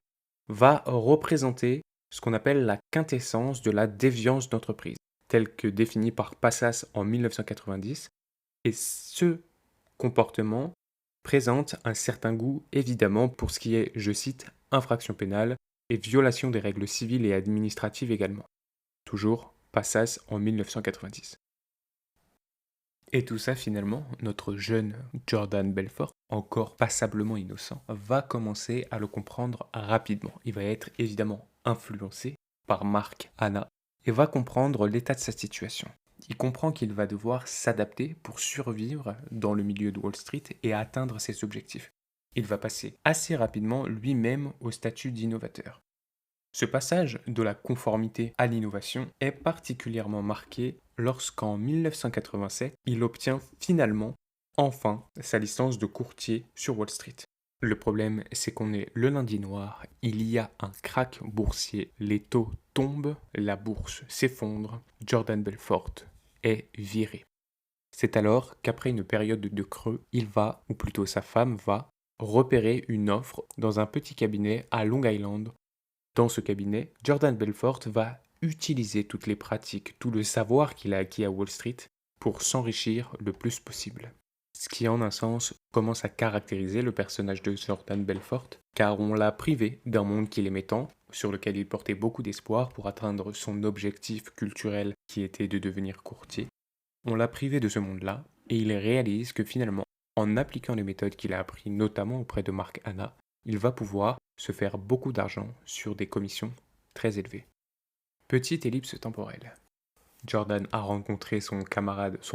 va représenter ce qu'on appelle la quintessence de la déviance d'entreprise, telle que définie par Passas en 1990. Et ce comportement présente un certain goût, évidemment, pour ce qui est, je cite, infraction pénale et violation des règles civiles et administratives également. Toujours Passas en 1990. Et tout ça, finalement, notre jeune Jordan Belfort, encore passablement innocent, va commencer à le comprendre rapidement. Il va être évidemment influencé par Mark Hanna et va comprendre l'état de sa situation. Il comprend qu'il va devoir s'adapter pour survivre dans le milieu de Wall Street et atteindre ses objectifs. Il va passer assez rapidement lui-même au statut d'innovateur. Ce passage de la conformité à l'innovation est particulièrement marqué lorsqu'en 1987, il obtient finalement, enfin, sa licence de courtier sur Wall Street. Le problème, c'est qu'on est le lundi noir, il y a un krach boursier, les taux tombent, la bourse s'effondre, Jordan Belfort est viré. C'est alors qu'après une période de creux, il va, ou plutôt sa femme va, repérer une offre dans un petit cabinet à Long Island. Dans ce cabinet, Jordan Belfort va utiliser toutes les pratiques, tout le savoir qu'il a acquis à Wall Street pour s'enrichir le plus possible. Ce qui, en un sens, commence à caractériser le personnage de Jordan Belfort, car on l'a privé d'un monde qu'il aimait tant, sur lequel il portait beaucoup d'espoir pour atteindre son objectif culturel qui était de devenir courtier. On l'a privé de ce monde-là, et il réalise que finalement, en appliquant les méthodes qu'il a apprises notamment auprès de Mark Hanna, il va pouvoir se faire beaucoup d'argent sur des commissions très élevées. Petite ellipse temporelle. Jordan a rencontré son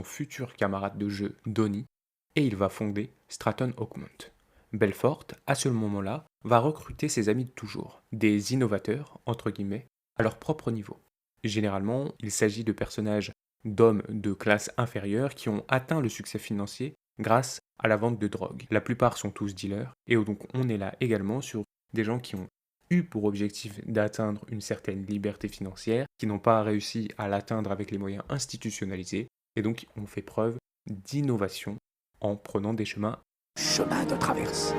futur camarade de jeu, Donnie, et il va fonder Stratton Oakmont. Belfort, à ce moment-là, va recruter ses amis de toujours, des innovateurs, entre guillemets, à leur propre niveau. Généralement, il s'agit de personnages d'hommes de classe inférieure qui ont atteint le succès financier grâce à la vente de drogue. La plupart sont tous dealers, et donc on est là également sur des gens qui ont eu pour objectif d'atteindre une certaine liberté financière, qui n'ont pas réussi à l'atteindre avec les moyens institutionnalisés, et donc ont fait preuve d'innovation en prenant des chemins de traverse.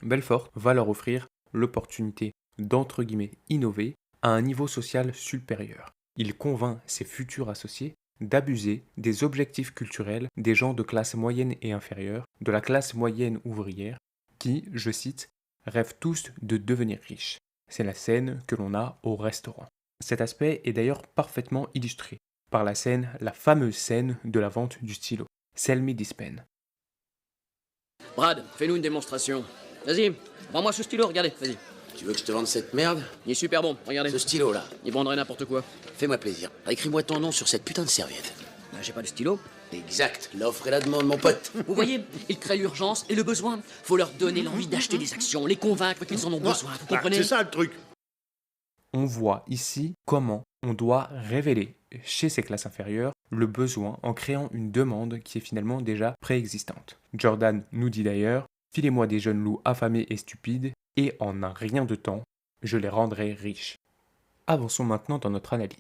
Belfort va leur offrir l'opportunité d'entre guillemets innover à un niveau social supérieur. Il convainc ses futurs associés d'abuser des objectifs culturels des gens de classe moyenne et inférieure, de la classe moyenne ouvrière, qui, je cite, rêvent tous de devenir riches. C'est la scène que l'on a au restaurant. Cet aspect est d'ailleurs parfaitement illustré par la fameuse scène de la vente du stylo. Sell me this pen. Brad, fais-nous une démonstration. Vas-y, vends-moi ce stylo, regardez, vas-y. Tu veux que je te vende cette merde? Il est super bon, regardez. Ce stylo-là. Il vendrait n'importe quoi. Fais-moi plaisir. Écris-moi ton nom sur cette putain de serviette. J'ai pas de stylo. Exact. L'offre et la demande, mon pote. Vous voyez, ils créent l'urgence et le besoin. Faut leur donner l'envie d'acheter des actions, les convaincre qu'ils en ont besoin, vous comprenez? C'est ça le truc. On voit ici comment on doit révéler chez ces classes inférieures le besoin en créant une demande qui est finalement déjà préexistante. Jordan nous dit d'ailleurs « Filez-moi des jeunes loups affamés et stupides et en un rien de temps, je les rendrai riches. » Avançons maintenant dans notre analyse.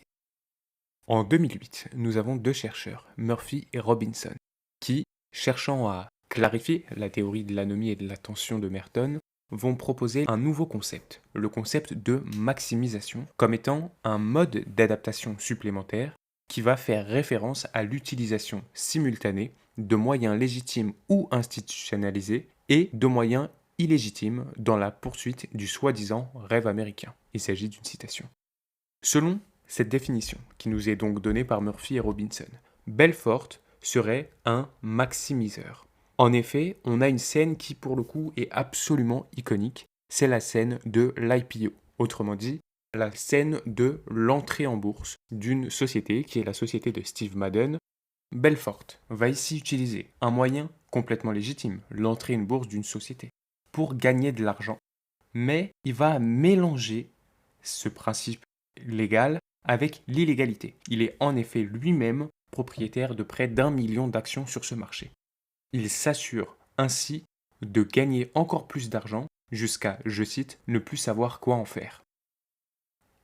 En 2008, nous avons deux chercheurs, Murphy et Robinson, qui, cherchant à clarifier la théorie de l'anomie et de l'attention de Merton, vont proposer un nouveau concept, le concept de maximisation, comme étant un mode d'adaptation supplémentaire qui va faire référence à l'utilisation simultanée de moyens légitimes ou institutionnalisés et de moyens illégitimes dans la poursuite du soi-disant rêve américain. Il s'agit d'une citation. Selon cette définition, qui nous est donc donnée par Murphy et Robinson, Belfort serait un maximiseur. En effet, on a une scène qui, pour le coup, est absolument iconique. C'est la scène de l'IPO. Autrement dit, la scène de l'entrée en bourse d'une société, qui est la société de Steve Madden. Belfort va ici utiliser un moyen complètement légitime, l'entrée en bourse d'une société, pour gagner de l'argent, mais il va mélanger ce principe légal avec l'illégalité. Il est en effet lui-même propriétaire de près d'1 million d'actions sur ce marché. Il s'assure ainsi de gagner encore plus d'argent jusqu'à, je cite, ne plus savoir quoi en faire.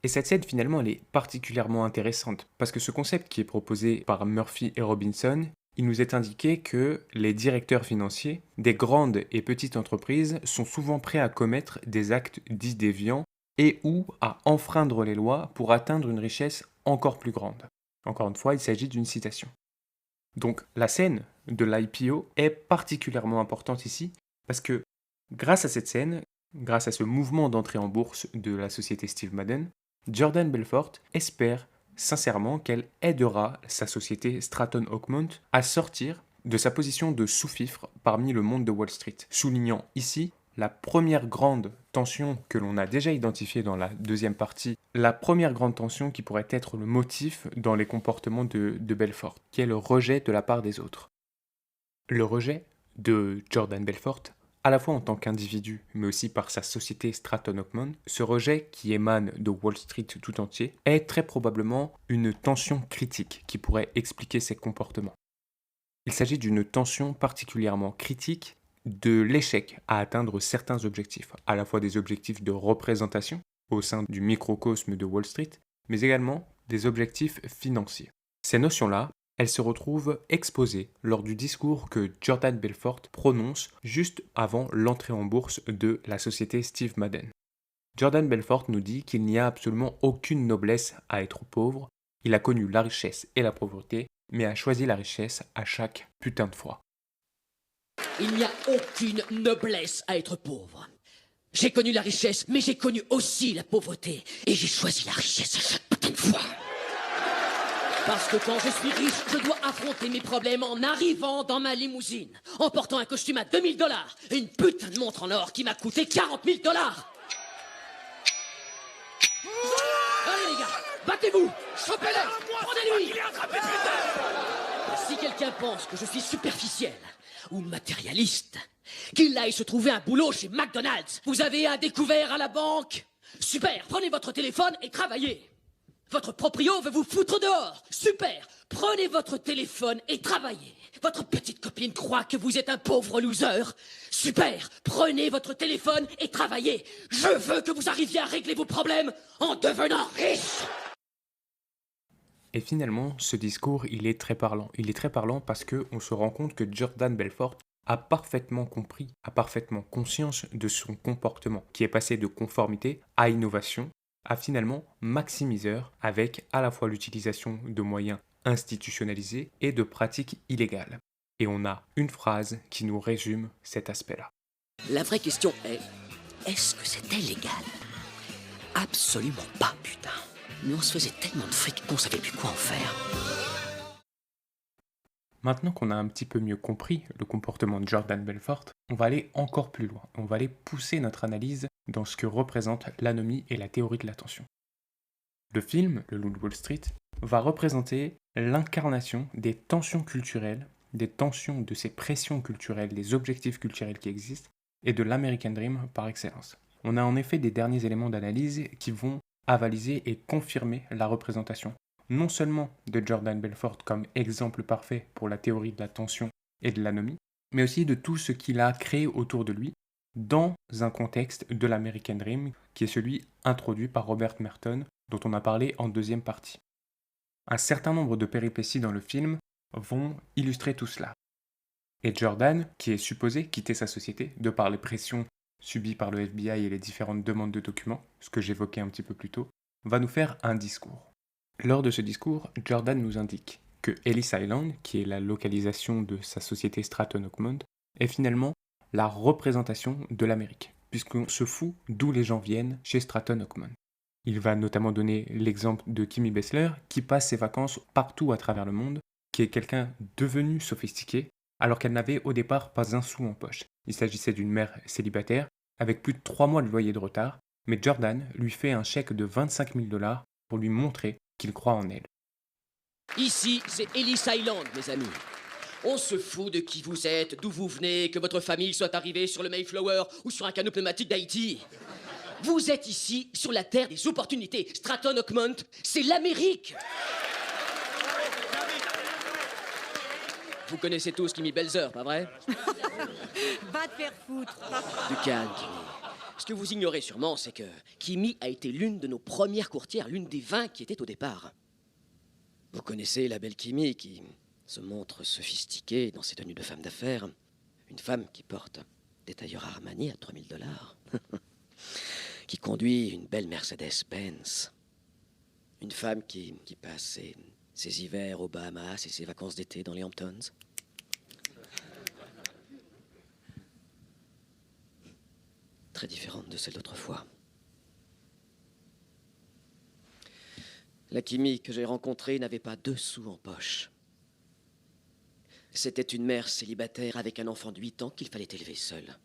Et cette scène finalement elle est particulièrement intéressante parce que ce concept qui est proposé par Murphy et Robinson, il nous est indiqué que les directeurs financiers des grandes et petites entreprises sont souvent prêts à commettre des actes dits déviants et ou à enfreindre les lois pour atteindre une richesse encore plus grande. Encore une fois, il s'agit d'une citation. Donc la scène de l'IPO est particulièrement importante ici parce que grâce à cette scène, grâce à ce mouvement d'entrée en bourse de la société Steve Madden, Jordan Belfort espère sincèrement qu'elle aidera sa société Stratton Oakmont à sortir de sa position de sous-fifre parmi le monde de Wall Street, soulignant ici la première grande tension que l'on a déjà identifiée dans la deuxième partie, la première grande tension qui pourrait être le motif dans les comportements de Belfort, qui est le rejet de la part des autres. Le rejet de Jordan Belfort, à la fois en tant qu'individu, mais aussi par sa société Stratton Oakmont, ce rejet qui émane de Wall Street tout entier est très probablement une tension critique qui pourrait expliquer ses comportements. Il s'agit d'une tension particulièrement critique de l'échec à atteindre certains objectifs, à la fois des objectifs de représentation au sein du microcosme de Wall Street, mais également des objectifs financiers. Ces notions-là, elles se retrouvent exposées lors du discours que Jordan Belfort prononce juste avant l'entrée en bourse de la société Steve Madden. Jordan Belfort nous dit qu'il n'y a absolument aucune noblesse à être pauvre, il a connu la richesse et la pauvreté, mais a choisi la richesse à chaque putain de fois. Il n'y a aucune noblesse à être pauvre. J'ai connu la richesse, mais j'ai connu aussi la pauvreté. Et j'ai choisi la richesse à chaque putain de fois. Parce que quand je suis riche, je dois affronter mes problèmes en arrivant dans ma limousine, en portant un costume à $2000 et une putain de montre en or qui m'a coûté $40 000. Allez les gars, battez-vous, chopez-les, prenez-lui. Si quelqu'un pense que je suis superficiel ou matérialiste, qu'il aille se trouver un boulot chez McDonald's. Vous avez un découvert à la banque? Super, prenez votre téléphone et travaillez. Votre proprio veut vous foutre dehors. Super, prenez votre téléphone et travaillez. Votre petite copine croit que vous êtes un pauvre loser. Super, prenez votre téléphone et travaillez. Je veux que vous arriviez à régler vos problèmes en devenant riche. Et finalement, ce discours, il est très parlant. Il est très parlant parce qu'on se rend compte que Jordan Belfort a parfaitement compris, a parfaitement conscience de son comportement, qui est passé de conformité à innovation, à finalement maximiseur, avec à la fois l'utilisation de moyens institutionnalisés et de pratiques illégales. Et on a une phrase qui nous résume cet aspect-là. La vraie question est, est-ce que c'était légal? Absolument pas, putain. Mais on se faisait tellement de fric qu'on savait plus quoi en faire. Maintenant qu'on a un petit peu mieux compris le comportement de Jordan Belfort, on va aller encore plus loin. On va aller pousser notre analyse dans ce que représente l'anomie et la théorie de l'attention. Le film, Le Loup de Wall Street, va représenter l'incarnation des tensions culturelles, des tensions de ces pressions culturelles, des objectifs culturels qui existent, et de l'American Dream par excellence. On a en effet des derniers éléments d'analyse qui vont avaliser et confirmer la représentation, non seulement de Jordan Belfort comme exemple parfait pour la théorie de la tension et de l'anomie, mais aussi de tout ce qu'il a créé autour de lui dans un contexte de l'American Dream, qui est celui introduit par Robert Merton, dont on a parlé en deuxième partie. Un certain nombre de péripéties dans le film vont illustrer tout cela. Et Jordan, qui est supposé quitter sa société de par les pressions subies par le FBI et les différentes demandes de documents, ce que j'évoquais un petit peu plus tôt, va nous faire un discours. Lors de ce discours, Jordan nous indique que Ellis Island, qui est la localisation de sa société Stratton Oakmont, est finalement la représentation de l'Amérique, puisqu'on se fout d'où les gens viennent chez Stratton Oakmont. Il va notamment donner l'exemple de Kimmy Bessler, qui passe ses vacances partout à travers le monde, qui est quelqu'un devenu sophistiqué, alors qu'elle n'avait au départ pas un sou en poche. Il s'agissait d'une mère célibataire, avec plus de 3 mois de loyer de retard, mais Jordan lui fait un chèque de $25 000 pour lui montrer qu'il croit en elle. Ici, c'est Ellis Island, mes amis. On se fout de qui vous êtes, d'où vous venez, que votre famille soit arrivée sur le Mayflower ou sur un canot pneumatique d'Haïti. Vous êtes ici sur la terre des opportunités. Stratton Oakmont, c'est l'Amérique. Vous connaissez tous Kimi Belzer, pas vrai? Va te faire foutre. Du calme, Kimi. Ce que vous ignorez sûrement, c'est que Kimi a été l'une de nos premières courtières, l'une des 20 qui étaient au départ. Vous connaissez la belle Kimi qui se montre sophistiquée dans ses tenues de femme d'affaires. Une femme qui porte des tailleurs Armani à 3000 $. Qui conduit une belle Mercedes-Benz. Une femme qui passe ses hivers aux Bahamas et ses vacances d'été dans les Hamptons. Très différente de celle d'autrefois. La Kimi que j'ai rencontrée n'avait pas 2 sous en poche. C'était une mère célibataire avec un enfant de 8 ans qu'il fallait élever seule.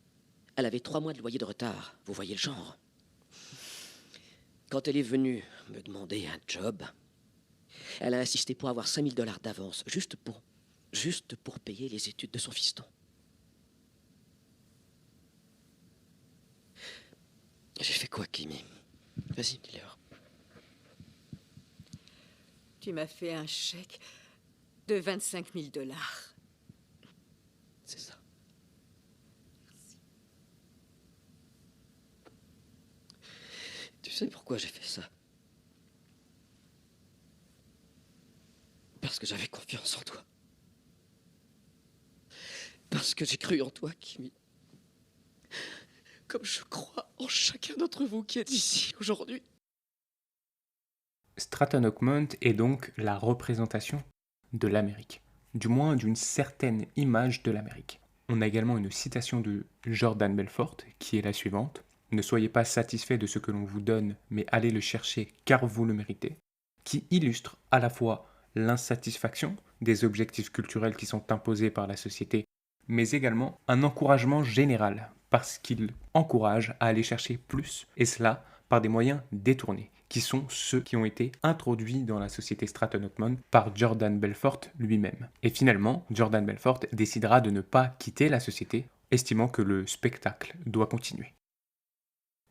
Elle avait 3 mois de loyer de retard. Vous voyez le genre. Quand elle est venue me demander un job, elle a insisté pour avoir 5 000 $ d'avance, juste pour payer les études de son fiston. J'ai fait quoi, Kimi? Vas-y, dis-leur. Tu m'as fait un chèque de 25 000 $. C'est ça. Tu sais pourquoi j'ai fait ça? Parce que j'avais confiance en toi. Parce que j'ai cru en toi, Kimi. Comme je crois en chacun d'entre vous qui êtes ici aujourd'hui. Stratton Oakmont est donc la représentation de l'Amérique, du moins d'une certaine image de l'Amérique. On a également une citation de Jordan Belfort qui est la suivante. « Ne soyez pas satisfait de ce que l'on vous donne, mais allez le chercher car vous le méritez », qui illustre à la fois l'insatisfaction des objectifs culturels qui sont imposés par la société, mais également un encouragement général, parce qu'il encourage à aller chercher plus, et cela par des moyens détournés, qui sont ceux qui ont été introduits dans la société Stratton Oakmont par Jordan Belfort lui-même. Et finalement, Jordan Belfort décidera de ne pas quitter la société, estimant que le spectacle doit continuer.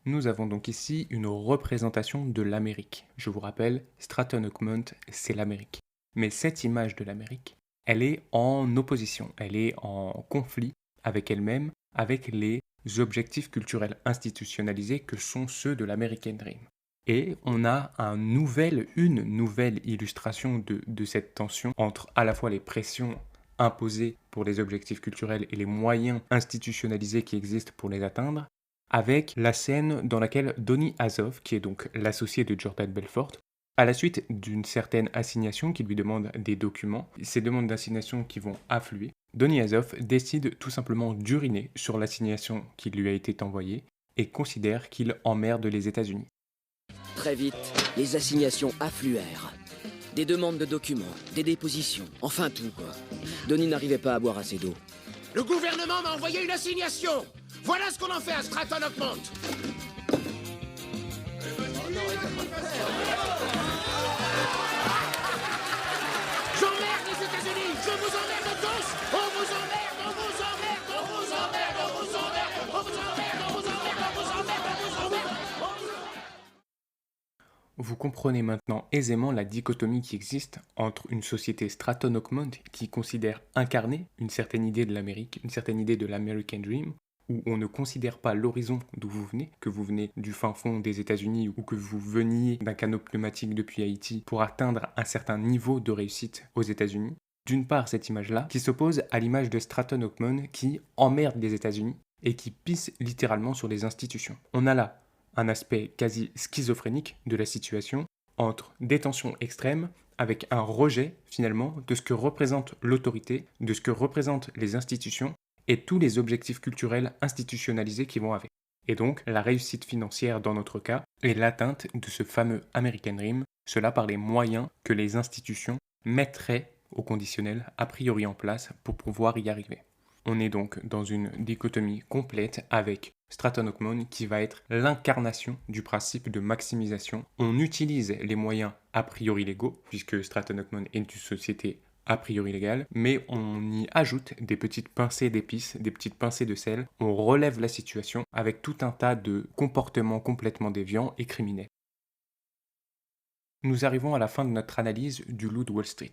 Nous avons donc ici une représentation de l'Amérique. Je vous rappelle, Stratton Oakmont, c'est l'Amérique. Mais cette image de l'Amérique, elle est en opposition, elle est en conflit avec elle-même, avec les objectifs culturels institutionnalisés que sont ceux de l'American Dream. Et on a une nouvelle illustration de cette tension entre à la fois les pressions imposées pour les objectifs culturels et les moyens institutionnalisés qui existent pour les atteindre, avec la scène dans laquelle Donny Azov, qui est donc l'associé de Jordan Belfort, à la suite d'une certaine assignation qui lui demande des documents, ces demandes d'assignation qui vont affluer, Donny Azov décide tout simplement d'uriner sur l'assignation qui lui a été envoyée et considère qu'il emmerde les États-Unis. Très vite, les assignations affluèrent. Des demandes de documents, des dépositions, enfin tout quoi. Donny n'arrivait pas à boire assez d'eau. Le gouvernement m'a envoyé une assignation. Voilà ce qu'on en fait à Stratton Oakmont. J'emmerde les États-Unis. Je vous emmerde tous. On vous emmerde, on vous emmerde, on vous emmerde, on vous emmerde, on vous emmerde, on vous emmerde, on vous emmerde, on vous emmerde. Vous comprenez maintenant aisément la dichotomie qui existe entre une société Stratton Oakmont qui considère incarner une certaine idée de l'Amérique, une certaine idée de l'American Dream, où on ne considère pas l'horizon d'où vous venez, que vous venez du fin fond des États-Unis ou que vous veniez d'un canot pneumatique depuis Haïti pour atteindre un certain niveau de réussite aux États-Unis. D'une part, cette image-là, qui s'oppose à l'image de Stratton Oakmont qui emmerde les États-Unis et qui pisse littéralement sur les institutions. On a là un aspect quasi schizophrénique de la situation, entre des tensions extrêmes, avec un rejet finalement de ce que représente l'autorité, de ce que représentent les institutions et tous les objectifs culturels institutionnalisés qui vont avec. Et donc la réussite financière dans notre cas est l'atteinte de ce fameux American Dream, cela par les moyens que les institutions mettraient au conditionnel a priori en place pour pouvoir y arriver. On est donc dans une dichotomie complète avec Stratton Oakmont qui va être l'incarnation du principe de maximisation. On utilise les moyens a priori légaux, puisque Stratton Oakmont est une société a priori légale, mais on y ajoute des petites pincées d'épices, des petites pincées de sel, on relève la situation avec tout un tas de comportements complètement déviants et criminels. Nous arrivons à la fin de notre analyse du loup de Wall Street.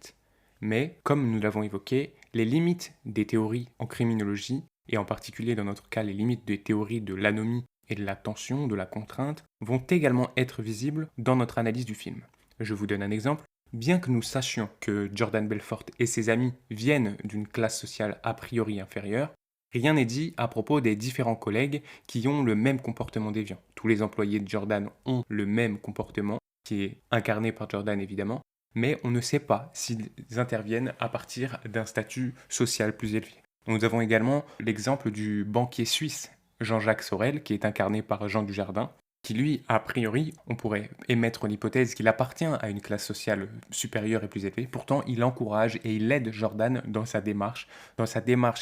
Mais, comme nous l'avons évoqué, les limites des théories en criminologie, et en particulier dans notre cas les limites des théories de l'anomie et de la tension, de la contrainte, vont également être visibles dans notre analyse du film. Je vous donne un exemple. Bien que nous sachions que Jordan Belfort et ses amis viennent d'une classe sociale a priori inférieure, rien n'est dit à propos des différents collègues qui ont le même comportement déviant. Tous les employés de Jordan ont le même comportement, qui est incarné par Jordan évidemment, mais on ne sait pas s'ils interviennent à partir d'un statut social plus élevé. Nous avons également l'exemple du banquier suisse Jean-Jacques Sorel, qui est incarné par Jean Dujardin, qui lui, a priori, on pourrait émettre l'hypothèse qu'il appartient à une classe sociale supérieure et plus élevée. Pourtant, il encourage et il aide Jordan dans sa démarche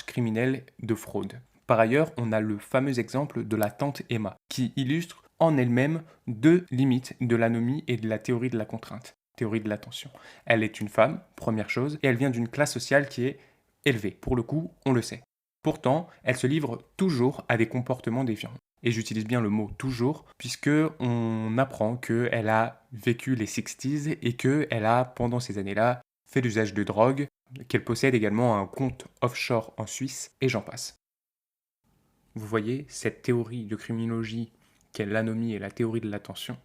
criminelle de fraude. Par ailleurs, on a le fameux exemple de la tante Emma, qui illustre en elle-même deux limites de l'anomie et de la théorie de la contrainte, théorie de l'attention. Elle est une femme, première chose, et elle vient d'une classe sociale qui est élevée. Pour le coup, on le sait. Pourtant, elle se livre toujours à des comportements déviants. Et j'utilise bien le mot « toujours » puisqu'on apprend qu'elle a vécu les 60s et qu'elle a, pendant ces années-là, fait l'usage de drogue, qu'elle possède également un compte offshore en Suisse, et j'en passe. Vous voyez, cette théorie de criminologie qu'est l'anomie et la théorie de l'attention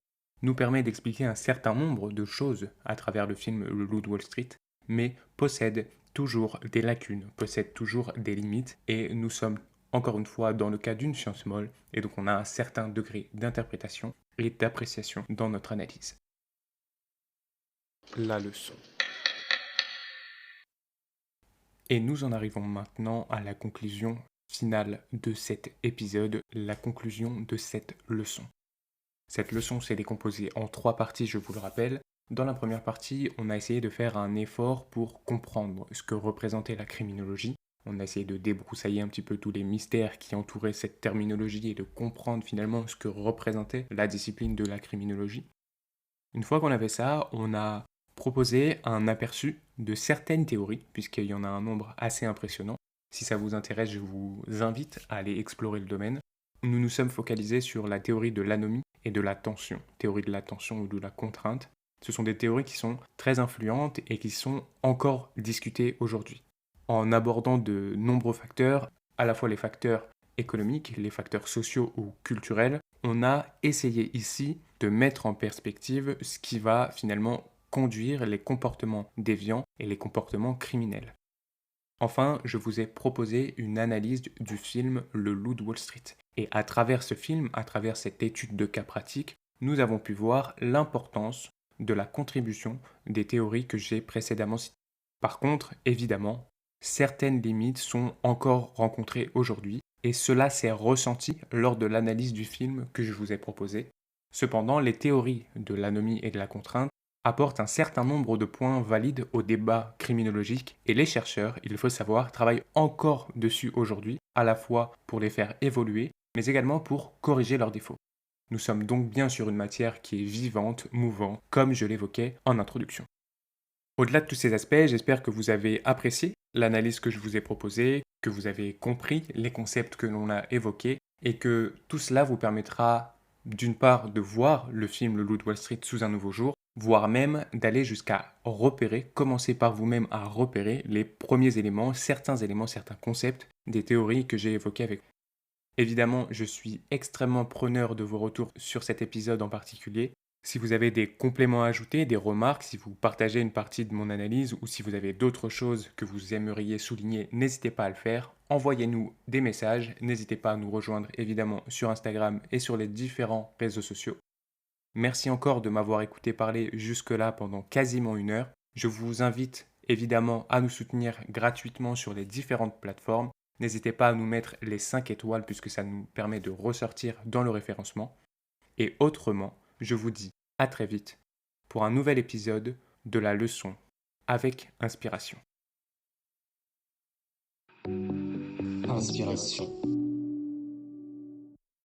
nous permet d'expliquer un certain nombre de choses à travers le film Le Loup de Wall Street, mais possède toujours des lacunes, possède toujours des limites, et nous sommes encore une fois dans le cas d'une science molle, et donc on a un certain degré d'interprétation et d'appréciation dans notre analyse. La leçon. Et nous en arrivons maintenant à la conclusion finale de cet épisode, la conclusion de cette leçon. Cette leçon s'est décomposée en 3 parties, je vous le rappelle. Dans la première partie, on a essayé de faire un effort pour comprendre ce que représentait la criminologie. On a essayé de débroussailler un petit peu tous les mystères qui entouraient cette terminologie et de comprendre finalement ce que représentait la discipline de la criminologie. Une fois qu'on avait ça, on a proposé un aperçu de certaines théories, puisqu'il y en a un nombre assez impressionnant. Si ça vous intéresse, je vous invite à aller explorer le domaine. Nous nous sommes focalisés sur la théorie de l'anomie et de la tension, théorie de la tension ou de la contrainte. Ce sont des théories qui sont très influentes et qui sont encore discutées aujourd'hui, en abordant de nombreux facteurs, à la fois les facteurs économiques, les facteurs sociaux ou culturels. On a essayé ici de mettre en perspective ce qui va finalement conduire les comportements déviants et les comportements criminels. Enfin, je vous ai proposé une analyse du film Le Loup de Wall Street. Et à travers ce film, à travers cette étude de cas pratique, nous avons pu voir l'importance de la contribution des théories que j'ai précédemment citées. Par contre, évidemment, certaines limites sont encore rencontrées aujourd'hui, et cela s'est ressenti lors de l'analyse du film que je vous ai proposé. Cependant, les théories de l'anomie et de la contrainte apportent un certain nombre de points valides au débat criminologique, et les chercheurs, il faut savoir, travaillent encore dessus aujourd'hui, à la fois pour les faire évoluer, mais également pour corriger leurs défauts. Nous sommes donc bien sur une matière qui est vivante, mouvante, comme je l'évoquais en introduction. Au-delà de tous ces aspects, j'espère que vous avez apprécié l'analyse que je vous ai proposée, que vous avez compris les concepts que l'on a évoqués, et que tout cela vous permettra d'une part de voir le film Le Loup de Wall Street sous un nouveau jour, voire même d'aller jusqu'à repérer, commencer par vous-même à repérer les premiers éléments, certains concepts des théories que j'ai évoquées avec vous. Évidemment, je suis extrêmement preneur de vos retours sur cet épisode en particulier. Si vous avez des compléments à ajouter, des remarques, si vous partagez une partie de mon analyse ou si vous avez d'autres choses que vous aimeriez souligner, n'hésitez pas à le faire. Envoyez-nous des messages, n'hésitez pas à nous rejoindre évidemment sur Instagram et sur les différents réseaux sociaux. Merci encore de m'avoir écouté parler jusque-là pendant quasiment 1 heure. Je vous invite évidemment à nous soutenir gratuitement sur les différentes plateformes. N'hésitez pas à nous mettre les 5 étoiles puisque ça nous permet de ressortir dans le référencement. Et autrement, je vous dis à très vite pour un nouvel épisode de la leçon avec inspiration. Inspiration.